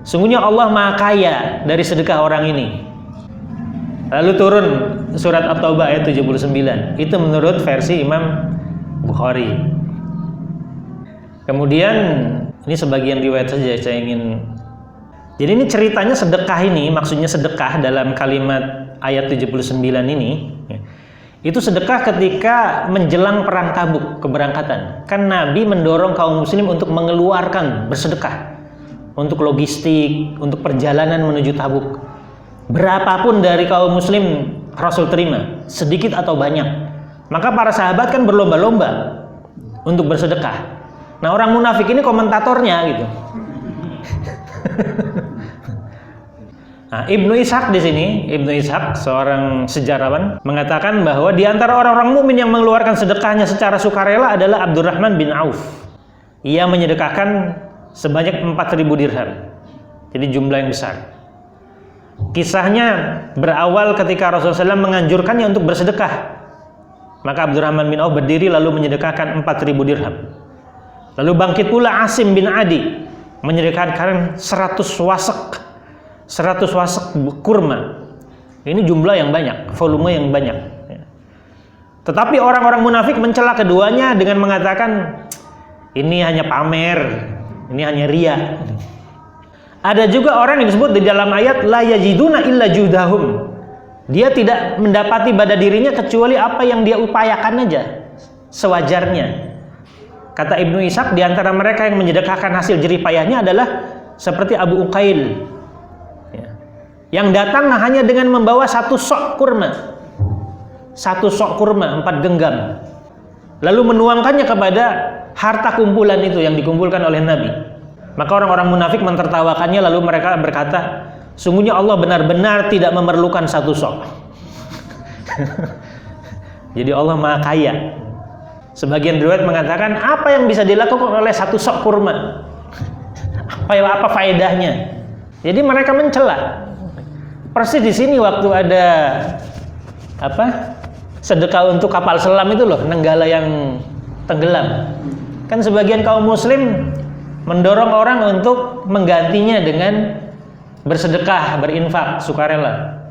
sungguhnya Allah Maha Kaya dari sedekah orang ini. Lalu turun surat At-Taubah ayat 79. Itu menurut versi Imam Bukhari. Kemudian ini sebagian riwayat saja saya ingin. Jadi ini ceritanya sedekah ini, maksudnya sedekah dalam kalimat ayat 79 ini. Itu sedekah ketika menjelang perang Tabuk, keberangkatan. Kan Nabi mendorong kaum muslim untuk mengeluarkan bersedekah untuk logistik, untuk perjalanan menuju Tabuk. Berapapun dari kaum muslim Rasul terima, sedikit atau banyak. Maka para sahabat kan berlomba-lomba untuk bersedekah. Nah, orang munafik ini komentatornya gitu. Nah, Ibnu Ishaq di sini, Ibnu Ishaq seorang sejarawan mengatakan bahwa di antara orang-orang mukmin yang mengeluarkan sedekahnya secara sukarela adalah Abdurrahman bin Auf. Ia menyedekahkan sebanyak 4.000 dirham. Jadi jumlah yang besar. Kisahnya berawal ketika Rasulullah SAW menganjurkannya untuk bersedekah. Maka Abdurrahman bin Auf berdiri lalu menyedekahkan 4.000 dirham. Lalu bangkit pula Asim bin Adi menyedekahkan 100 wasek kurma. Ini jumlah yang banyak, volume yang banyak. Tetapi orang-orang munafik mencela keduanya dengan mengatakan, ini hanya pamer, ini hanya ria. Ada juga orang yang disebut di dalam ayat la yajiduna illa judahum. Dia tidak mendapati pada dirinya kecuali apa yang dia upayakan aja sewajarnya. Kata Ibnu Ishaq, di antara mereka yang menyedekahkan hasil jerih payahnya adalah seperti Abu Uqail, yang datang hanya dengan membawa 1 sok kurma. 1 sok kurma 4 genggam. Lalu menuangkannya kepada harta kumpulan itu yang dikumpulkan oleh Nabi. Maka orang-orang munafik mentertawakannya, lalu mereka berkata, sungguhnya Allah benar-benar tidak memerlukan 1 sok. Jadi Allah Maha Kaya. Sebagian riwayat mengatakan, apa yang bisa dilakukan oleh 1 sok kurma? Apa faedahnya? Jadi mereka mencela. Persis di sini waktu ada sedekah untuk kapal selam itu loh, Nenggala yang tenggelam. Kan sebagian kaum muslim mendorong orang untuk menggantinya dengan bersedekah, berinfak, sukarela.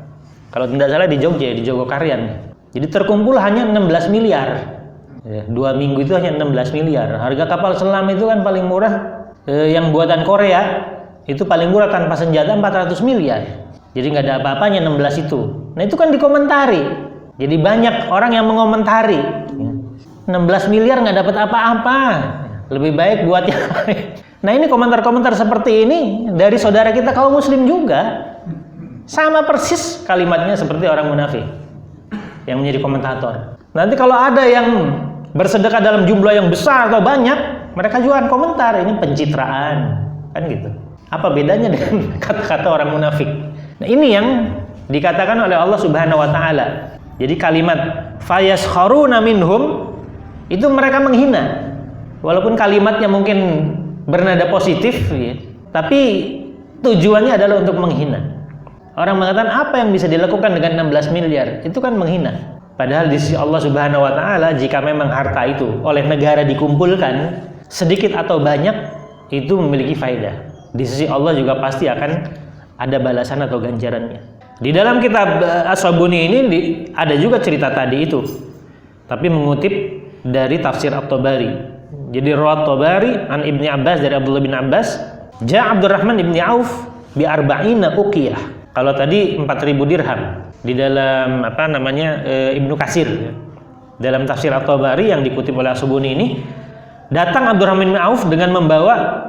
Kalau tidak salah di Jogja, di Jogokarian. Jadi terkumpul hanya 16 miliar. 2 minggu itu hanya 16 miliar. Harga kapal selam itu kan paling murah. Yang buatan Korea itu paling murah tanpa senjata 400 miliar. Jadi nggak ada apa-apanya 16 itu. Nah itu kan dikomentari. Jadi banyak orang yang mengomentari. 16 miliar nggak dapat apa-apa. Lebih baik buat yang lain. Nah ini komentar-komentar seperti ini dari saudara kita kaum muslim juga. Sama persis kalimatnya seperti orang munafik yang menjadi komentator. Nanti kalau ada yang bersedekah dalam jumlah yang besar atau banyak, mereka juga komentar, ini pencitraan, kan gitu. Apa bedanya dengan kata-kata orang munafik? Nah, ini yang dikatakan oleh Allah Subhanahu wa taala. Jadi kalimat fayaskharuna minhum itu mereka menghina. Walaupun kalimatnya mungkin bernada positif ya, tapi tujuannya adalah untuk menghina. Orang mengatakan apa yang bisa dilakukan dengan 16 miliar? Itu kan menghina. Padahal di sisi Allah Subhanahu wa taala, jika memang harta itu oleh negara dikumpulkan, sedikit atau banyak, itu memiliki faedah. Di sisi Allah juga pasti akan ada balasan atau ganjarannya. Di dalam kitab As-Sabuni ini ada juga cerita tadi itu, tapi mengutip dari tafsir At-Tabari. Jadi rawat Tabari an Ibni Abbas dari Abdullah bin Abbas, Ja Abdurrahman ibni Auf bi arba'ina uqiyah. Kalau tadi 4.000 dirham di dalam Ibnu Katsir. Dalam tafsir At-Tabari yang dikutip oleh As-Sabuni ini, datang Abdurrahman bin Auf dengan membawa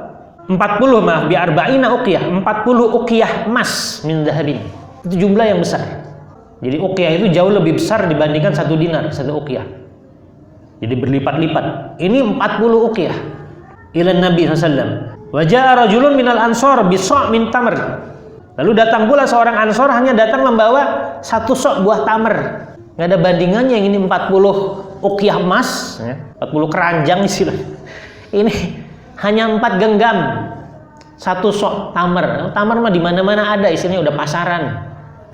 40 bi arba'ina uqiyah, 40 uqiyah emas min dhahabin. Itu jumlah yang besar. Jadi uqiyah itu jauh lebih besar dibandingkan 1 dinar, 1 uqiyah. Jadi berlipat-lipat. Ini 40 uqiyah. Ila Nabi SAW. Wa ja'a rajulun minal ansor bi-sa' min tamr. Lalu datang pula seorang ansor hanya datang membawa 1 sok buah tamr. Enggak ada bandingannya yang ini 40 uqiyah emas, 40 keranjang istilah. Ini hanya 4 genggam. 1 sok tamr. Tamr mah di mana-mana ada, istilahnya udah pasaran.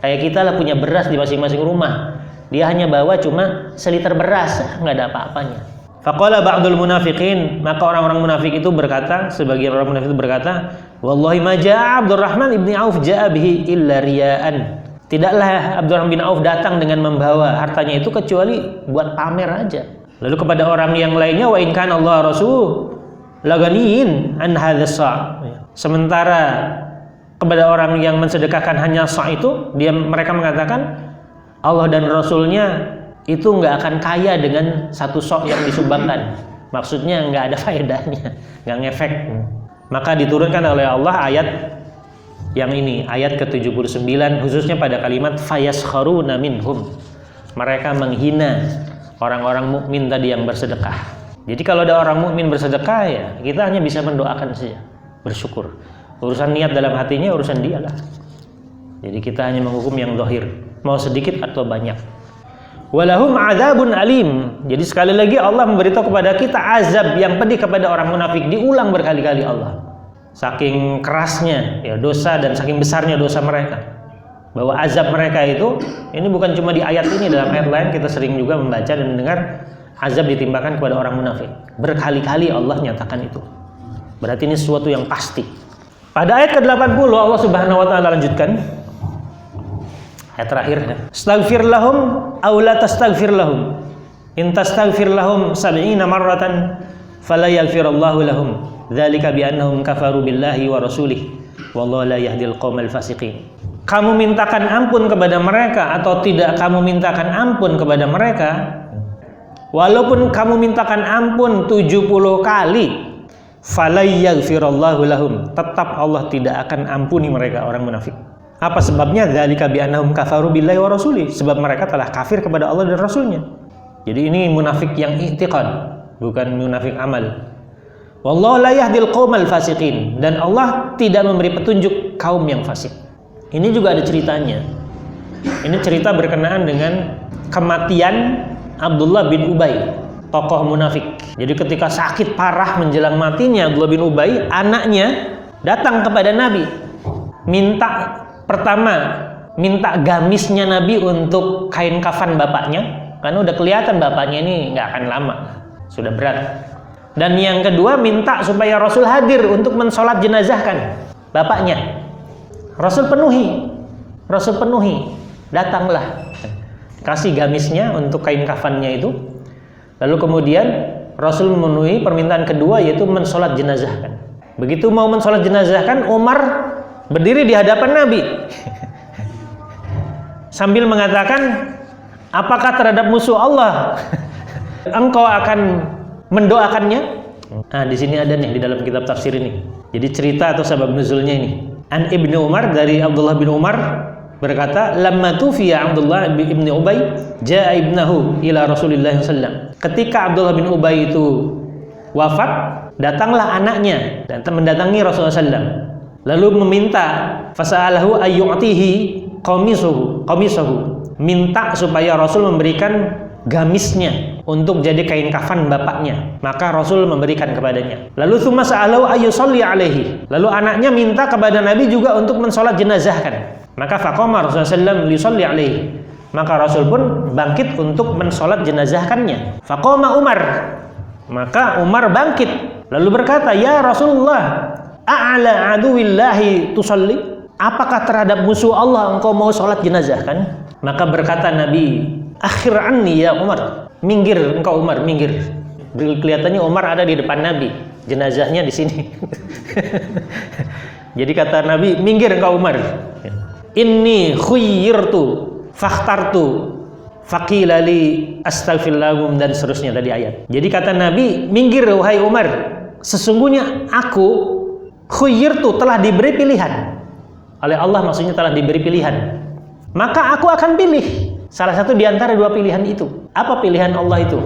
Kayak kita lah punya beras di masing-masing rumah. Dia hanya bawa cuma seliter beras, nggak ada apa-apanya. Faqala ba'dul munafiqin, maka orang-orang munafik itu berkata, sebagian orang munafik itu berkata, wallahi ma ja'a Abdurrahman ibni Auf ja'a bihi illa riya'an. Tidaklah Abdurrahman bin Auf datang dengan membawa hartanya itu kecuali buat pamer aja. Lalu kepada orang yang lainnya, wa in kana Allah rasul laganiin an hadzal sa'. Sementara kepada orang yang mensedekahkan hanya sa' itu, mereka mengatakan Allah dan Rasulnya itu nggak akan kaya dengan 1 sa' yang disumbangkan. Maksudnya nggak ada faedahnya, nggak ngefek. Maka diturunkan oleh Allah ayat yang ini, ayat ke-79, khususnya pada kalimat fayaskharuna minhum. Mereka menghina orang-orang mukmin tadi yang bersedekah. Jadi kalau ada orang mukmin bersedekah, ya kita hanya bisa mendoakan saja, bersyukur. Urusan niat dalam hatinya urusan dialah. Jadi kita hanya menghukum yang zahir, mau sedikit atau banyak. Walahum adzabun alim. Jadi sekali lagi Allah memberitahu kepada kita azab yang pedih kepada orang munafik, diulang berkali-kali Allah. Saking kerasnya ya dosa dan saking besarnya dosa mereka. Bahwa azab mereka itu, ini bukan cuma di ayat ini, dalam ayat lain kita sering juga membaca dan mendengar azab ditimbakan kepada orang munafik. Berkali-kali Allah nyatakan itu. Berarti ini sesuatu yang pasti. Pada ayat ke-80 Allah Subhanahu wa taala lanjutkan. Ayat terakhir. Astaghfir lahum aw la tastaghfir lahum. In tastaghfir lahum 70 marratan fala yaghfirullahu lahum. Dzalika bi annahum kafaru billahi wa rasulih. Wallahu la yahdil qaumal fasiqin. Kamu mintakan ampun kepada mereka atau tidak kamu mintakan ampun kepada mereka, walaupun kamu mintakan ampun 70 kali, falayyaghfirallahu lahum, tetap Allah tidak akan ampuni mereka orang munafik. Apa sebabnya? Dzalika bi annahum kafaru billahi wa rasulih, sebab mereka telah kafir kepada Allah dan Rasulnya. Jadi ini munafik yang i'tiqad, bukan munafik amal. Wallahu la yahdil qaumal fasiqin, dan Allah tidak memberi petunjuk kaum yang fasik. Ini juga ada ceritanya. Ini cerita berkenaan dengan kematian Abdullah bin Ubay, tokoh munafik. Jadi ketika sakit parah menjelang matinya Abdullah bin Ubay, anaknya datang kepada Nabi, minta gamisnya Nabi untuk kain kafan bapaknya, karena udah kelihatan bapaknya ini nggak akan lama, sudah berat. Dan yang kedua minta supaya Rasul hadir untuk mensolat jenazahkan bapaknya. Rasul penuhi, datanglah, kasih gamisnya untuk kain kafannya itu. Lalu kemudian Rasul memenuhi permintaan kedua, yaitu mensolat jenazahkan. Begitu mau mensolat jenazahkan, Umar berdiri di hadapan Nabi sambil mengatakan, apakah terhadap musuh Allah engkau akan mendoakannya? Nah, di sini ada nih di dalam kitab tafsir ini. Jadi cerita atau sebab nuzulnya ini. An Ibnu Umar, dari Abdullah bin Umar berkata, "Lamma tufiya Abdullah bin Ubay, jaa ibnahu ila Rasulillah sallallahu." Ketika Abdullah bin Ubay itu wafat, datanglah anaknya dan mendatangi Rasulullah sallallahu, lalu meminta, fasa'alahu ayyu'tihi qamisahu, minta supaya Rasul memberikan gamisnya untuk jadi kain kafan bapaknya. Maka Rasul memberikan kepadanya. Lalu tsumma sa'alahu ayyusalli alaihi, lalu anaknya minta kepada Nabi juga untuk mensolat jenazahkan. Maka faqama Rasulullah sallallahu yusalli alaihi, maka Rasul pun bangkit untuk mensolat jenazahkannya. Faqama Umar, maka Umar bangkit lalu berkata, "Ya Rasulullah, a'la aduwillahi tusalli?" Apakah terhadap musuh Allah engkau mau sholat jenazah kan? Maka berkata Nabi, "Akhir anni ya Umar." Minggir engkau Umar, minggir. Kelihatannya Umar ada di depan Nabi, jenazahnya di sini. Jadi kata Nabi, "Minggir engkau Umar. Inni khuyyirtu fakhtartu faqila li astaghfirullahum," dan seterusnya tadi ayat. Jadi kata Nabi, "Minggir wahai Umar. Sesungguhnya aku khuyyirtu, telah diberi pilihan." Oleh Allah maksudnya telah diberi pilihan. Maka aku akan pilih salah satu di antara dua pilihan itu. Apa pilihan Allah itu?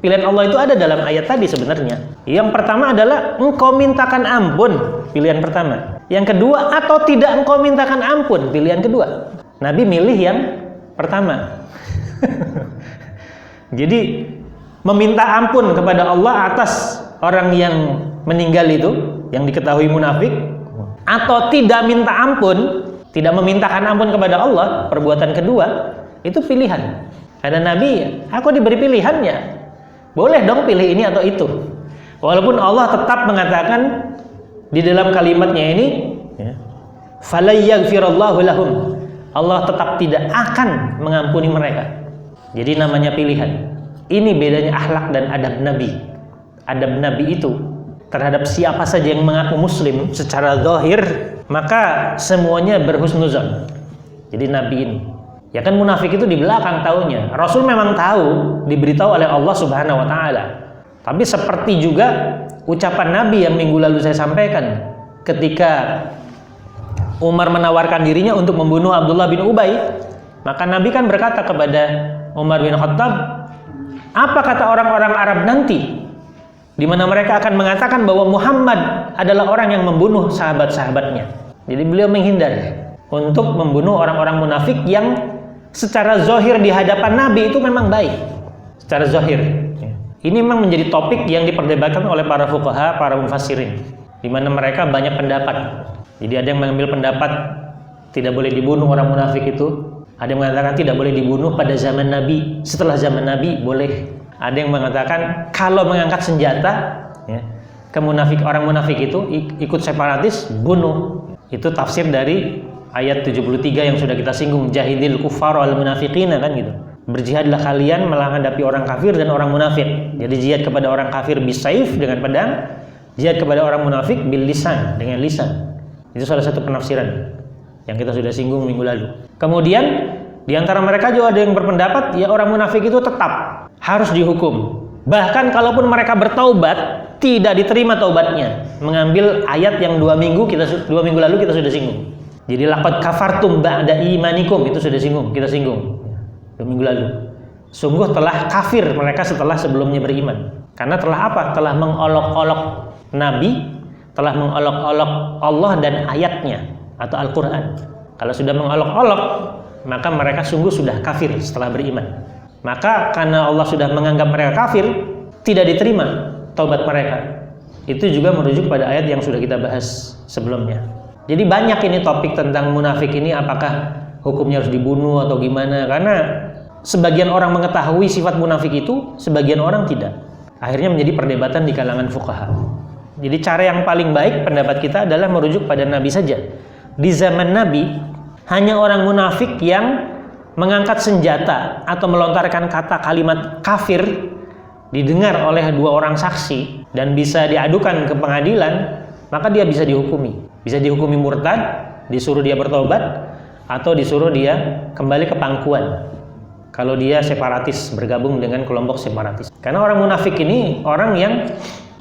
Pilihan Allah itu ada dalam ayat tadi sebenarnya. Yang pertama adalah engkau mintakan ampun, pilihan pertama. Yang kedua, atau tidak engkau mintakan ampun, pilihan kedua. Nabi milih yang pertama. Jadi meminta ampun kepada Allah atas orang yang meninggal itu, yang diketahui munafik, atau tidak minta ampun, tidak memintakan ampun kepada Allah, perbuatan kedua, itu pilihan. Ada Nabi, aku diberi pilihannya, boleh dong pilih ini atau itu. Walaupun Allah tetap mengatakan di dalam kalimatnya ini, "Fala yaghfirallahu lahum." Allah tetap tidak akan mengampuni mereka. Jadi namanya pilihan. Ini bedanya akhlak dan adab Nabi. Adab Nabi itu terhadap siapa saja yang mengaku muslim secara zahir, maka semuanya berhusnuzon. Jadi Nabi ini, ya kan munafik itu di belakang taunya. Rasul memang tahu, diberitahu oleh Allah Subhanahu wa taala. Tapi seperti juga ucapan Nabi yang minggu lalu saya sampaikan, ketika Umar menawarkan dirinya untuk membunuh Abdullah bin Ubay, maka Nabi kan berkata kepada Umar bin Khattab, "Apa kata orang-orang Arab nanti, di mana mereka akan mengatakan bahwa Muhammad adalah orang yang membunuh sahabat-sahabatnya?" Jadi beliau menghindar untuk membunuh orang-orang munafik yang secara zahir di hadapan Nabi itu memang baik. Secara zahir. Ini memang menjadi topik yang diperdebatkan oleh para fuqaha, para mufassirin, di mana mereka banyak pendapat. Jadi ada yang mengambil pendapat tidak boleh dibunuh orang munafik itu. Ada yang mengatakan tidak boleh dibunuh pada zaman Nabi. Setelah zaman Nabi boleh. Ada yang mengatakan kalau mengangkat senjata, ya, orang munafik itu ikut separatis, bunuh. Itu tafsir dari ayat 73 yang sudah kita singgung, jahidil kuffar wal munafiqina, kan gitu. Berjihadlah kalian menghadapi orang kafir dan orang munafik. Jadi jihad kepada orang kafir bisaif dengan pedang, jihad kepada orang munafik bil lisan, dengan lisan. Itu salah satu penafsiran yang kita sudah singgung minggu lalu. Kemudian di antara mereka juga ada yang berpendapat ya orang munafik itu tetap harus dihukum. Bahkan kalaupun mereka bertaubat, tidak diterima taubatnya. Mengambil ayat yang 2 minggu lalu kita sudah singgung. Jadi laqad kafartum ba'da imanikum, itu sudah kita singgung 2 minggu lalu. Sungguh telah kafir mereka setelah sebelumnya beriman. Karena telah apa? Telah mengolok-olok Nabi, telah mengolok-olok Allah dan ayatnya atau Al-Quran. Kalau sudah mengolok-olok, maka mereka sungguh sudah kafir setelah beriman. Maka karena Allah sudah menganggap mereka kafir, tidak diterima taubat mereka. Itu juga merujuk pada ayat yang sudah kita bahas sebelumnya. Jadi banyak ini topik tentang munafik ini, apakah hukumnya harus dibunuh atau gimana. Karena sebagian orang mengetahui sifat munafik itu, sebagian orang tidak. Akhirnya menjadi perdebatan di kalangan fuqaha. Jadi cara yang paling baik pendapat kita adalah merujuk pada Nabi saja. Di zaman Nabi, hanya orang munafik yang mengangkat senjata atau melontarkan kata kalimat kafir didengar oleh 2 orang saksi dan bisa diadukan ke pengadilan, maka dia bisa dihukumi. Bisa dihukumi murtad, disuruh dia bertobat, atau disuruh dia kembali ke pangkuan kalau dia separatis, bergabung dengan kelompok separatis. Karena orang munafik ini orang yang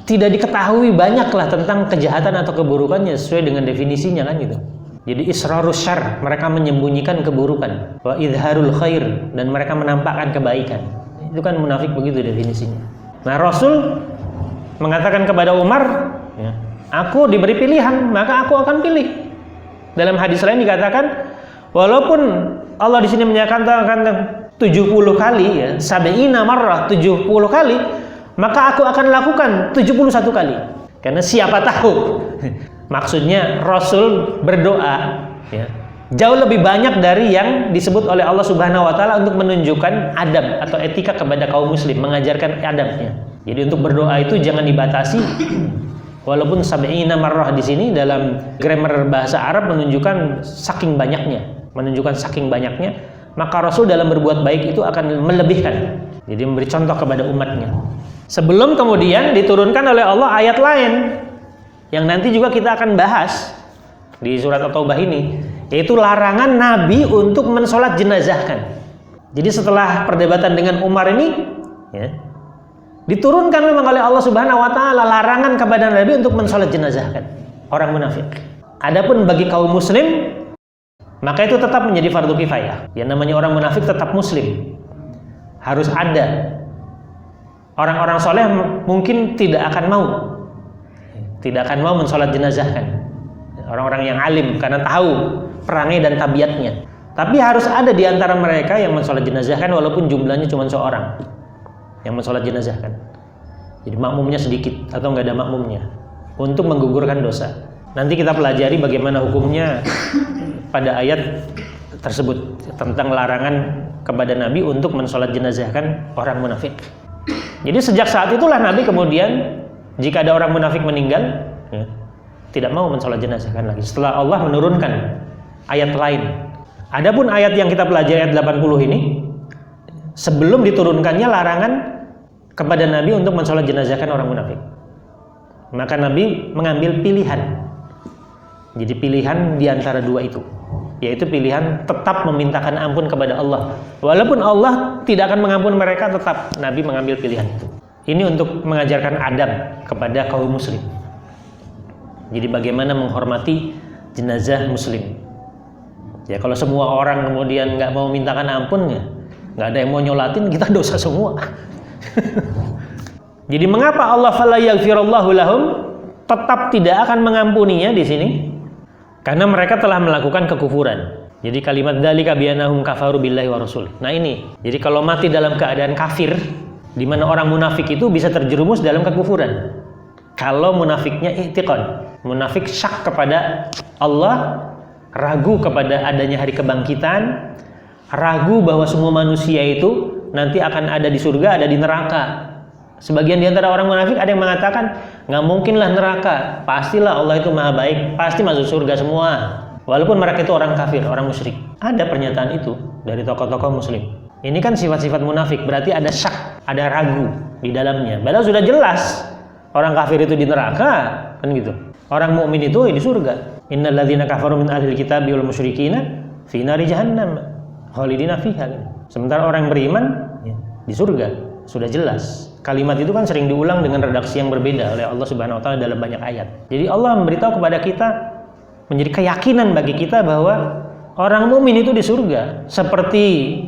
tidak diketahui banyaklah tentang kejahatan atau keburukannya sesuai dengan definisinya, kan gitu. Jadi israrus syarr, mereka menyembunyikan keburukan. Wa idharul khair, dan mereka menampakkan kebaikan. Itu kan munafik begitu definisinya. Nah, Rasul mengatakan kepada Umar, ya, aku diberi pilihan, maka aku akan pilih. Dalam hadis lain dikatakan, walaupun Allah di sini menyatakan 70 kali, ya, sab'ina marrah, 70 kali, maka aku akan lakukan 71 kali. Karena siapa tahu. Maksudnya Rasul berdoa, ya, jauh lebih banyak dari yang disebut oleh Allah Subhanahu wa taala untuk menunjukkan adab atau etika kepada kaum muslim, mengajarkan adabnya. Jadi untuk berdoa itu jangan dibatasi. Walaupun sab'ina marrah di sini dalam grammar bahasa Arab menunjukkan saking banyaknya, maka Rasul dalam berbuat baik itu akan melebihkan. Jadi memberi contoh kepada umatnya. Sebelum kemudian diturunkan oleh Allah ayat lain yang nanti juga kita akan bahas di surat At-Taubah ini, yaitu larangan Nabi untuk mensolat jenazahkan. Jadi setelah perdebatan dengan Umar ini, ya, diturunkan memang oleh Allah Subhanahu wa taala larangan kepada Nabi untuk mensolat jenazahkan orang munafik. Adapun bagi kaum muslim, maka itu tetap menjadi fardu kifayah. Yang namanya orang munafik tetap muslim. Harus ada. Orang-orang soleh mungkin tidak akan mau mensolat jenazahkan. Orang-orang yang alim karena tahu perangai dan tabiatnya. Tapi harus ada di antara mereka yang mensolat jenazahkan walaupun jumlahnya cuma seorang yang mensolat jenazahkan. Jadi makmumnya sedikit atau nggak ada makmumnya untuk menggugurkan dosa. Nanti kita pelajari bagaimana hukumnya pada ayat tersebut tentang larangan kepada Nabi untuk mensolat jenazahkan orang munafik. Jadi sejak saat itulah Nabi kemudian jika ada orang munafik meninggal, ya, tidak mau mensolat jenazahkan lagi. Setelah Allah menurunkan ayat lain. Adapun ayat yang kita pelajari ayat 80 ini, sebelum diturunkannya larangan kepada Nabi untuk mensolat jenazahkan orang munafik. Maka Nabi mengambil pilihan. Jadi pilihan di antara dua itu, yaitu pilihan tetap memintakan ampun kepada Allah. Walaupun Allah tidak akan mengampuni mereka, tetap Nabi mengambil pilihan itu. Ini untuk mengajarkan adab kepada kaum muslim. Jadi bagaimana menghormati jenazah muslim. Ya kalau semua orang kemudian nggak mau mintakan ampun, ya nggak ada yang mau nyolatin, kita dosa semua. Jadi mengapa Allah fala yaghfirallahu lahum tetap tidak akan mengampuninya di sini? Karena mereka telah melakukan kekufuran. Jadi kalimat dzalika biannahum kafaru billahi wa rasul. Nah ini, jadi kalau mati dalam keadaan kafir, di mana orang munafik itu bisa terjerumus dalam kekufuran. Kalau munafiknya i'tiqad, munafik syak kepada Allah, ragu kepada adanya hari kebangkitan, ragu bahwa semua manusia itu nanti akan ada di surga, ada di neraka. Sebagian di antara orang munafik ada yang mengatakan, nggak mungkinlah neraka, pastilah Allah itu maha baik, pasti masuk surga semua. Walaupun mereka itu orang kafir, orang musyrik. Ada pernyataan itu dari tokoh-tokoh muslim. Ini kan sifat-sifat munafik, berarti ada syak, ada ragu di dalamnya. Padahal sudah jelas orang kafir itu di neraka, kan gitu. Orang mukmin itu di surga. Innal ladzina kafaru min ahlil kitabi wal musyrikina fi nari jahannam khalidina fiha. Sementara orang beriman ya, di surga, sudah jelas. Kalimat itu kan sering diulang dengan redaksi yang berbeda oleh Allah Subhanahu wa taala dalam banyak ayat. Jadi Allah memberitahu kepada kita, menjadi keyakinan bagi kita bahwa orang mukmin itu di surga. Seperti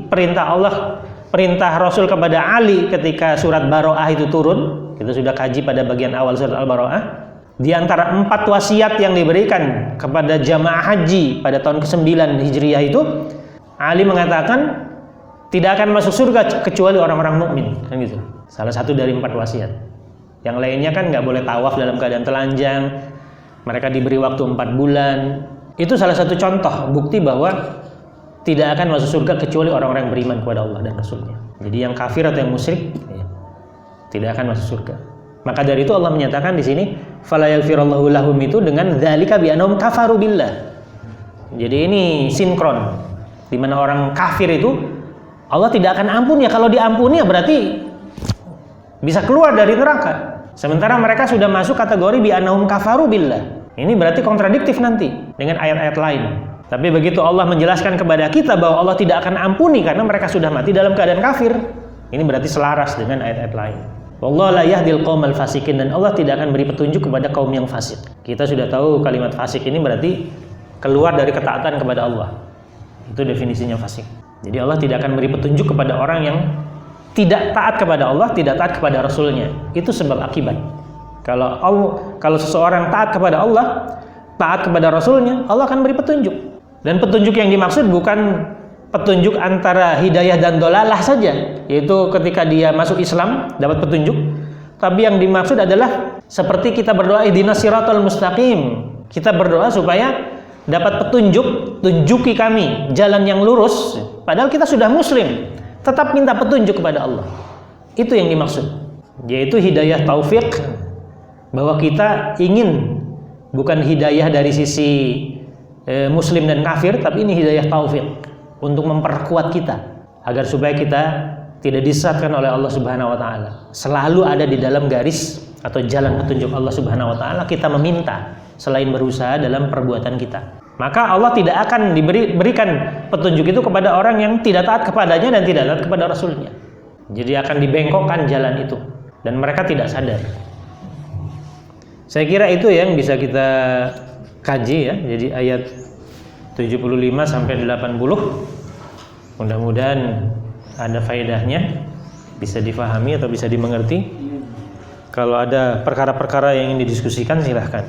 perintah Allah, perintah Rasul kepada Ali ketika surat Baroah itu turun. Kita sudah kaji pada bagian awal surat Al-Baroah. Di antara 4 wasiat yang diberikan kepada jamaah haji pada tahun ke-9 Hijriah itu, Ali mengatakan tidak akan masuk surga kecuali orang-orang mukmin, kan gitu. Salah satu dari 4 wasiat. Yang lainnya kan nggak boleh tawaf dalam keadaan telanjang. Mereka diberi waktu 4 bulan. Itu salah satu contoh bukti bahwa tidak akan masuk surga kecuali orang-orang yang beriman kepada Allah dan Rasulnya. Jadi yang kafir atau yang musyrik ya, tidak akan masuk surga. Maka dari itu Allah menyatakan di sini, fala yaghfirallahu lahum itu dengan dzalika bi annahum kafaru billah. Jadi ini sinkron. Di mana orang kafir itu Allah tidak akan ampuni ya. Kalau diampuni ya berarti bisa keluar dari neraka. Sementara mereka sudah masuk kategori bi annahum kafaru billah. Ini berarti kontradiktif nanti dengan ayat-ayat lain. Tapi begitu Allah menjelaskan kepada kita bahwa Allah tidak akan ampuni karena mereka sudah mati dalam keadaan kafir, ini berarti selaras dengan ayat-ayat lain. Wallahu la yahdil qaumal fasikin, dan Allah tidak akan beri petunjuk kepada kaum yang fasik. Kita sudah tahu kalimat fasik ini berarti keluar dari ketaatan kepada Allah. Itu definisinya fasik. Jadi Allah tidak akan beri petunjuk kepada orang yang tidak taat kepada Allah, tidak taat kepada Rasulnya. Itu sebab akibat. Kalau seseorang taat kepada Allah, taat kepada Rasulnya, Allah akan beri petunjuk. Dan petunjuk yang dimaksud bukan petunjuk antara hidayah dan dolalah saja, yaitu ketika dia masuk Islam dapat petunjuk. Tapi yang dimaksud adalah seperti kita berdoa ihdinas siratal mustaqim. Kita berdoa supaya dapat petunjuk, tunjuki kami jalan yang lurus. Padahal kita sudah muslim, tetap minta petunjuk kepada Allah. Itu yang dimaksud, yaitu hidayah taufik, bahwa kita ingin bukan hidayah dari sisi muslim dan kafir, tapi ini hidayah taufik untuk memperkuat kita agar supaya kita tidak disesatkan oleh Allah Subhanahu wa taala. Selalu ada di dalam garis atau jalan petunjuk Allah Subhanahu wa taala, kita meminta selain berusaha dalam perbuatan kita. Maka Allah tidak akan berikan petunjuk itu kepada orang yang tidak taat kepadanya dan tidak taat kepada Rasulnya. Jadi akan dibengkokkan jalan itu dan mereka tidak sadar. Saya kira itu yang bisa kita kaji ya. Jadi ayat 75 sampai 80 mudah-mudahan ada faedahnya, bisa difahami atau bisa dimengerti. Kalau ada perkara-perkara yang ingin didiskusikan silahkan.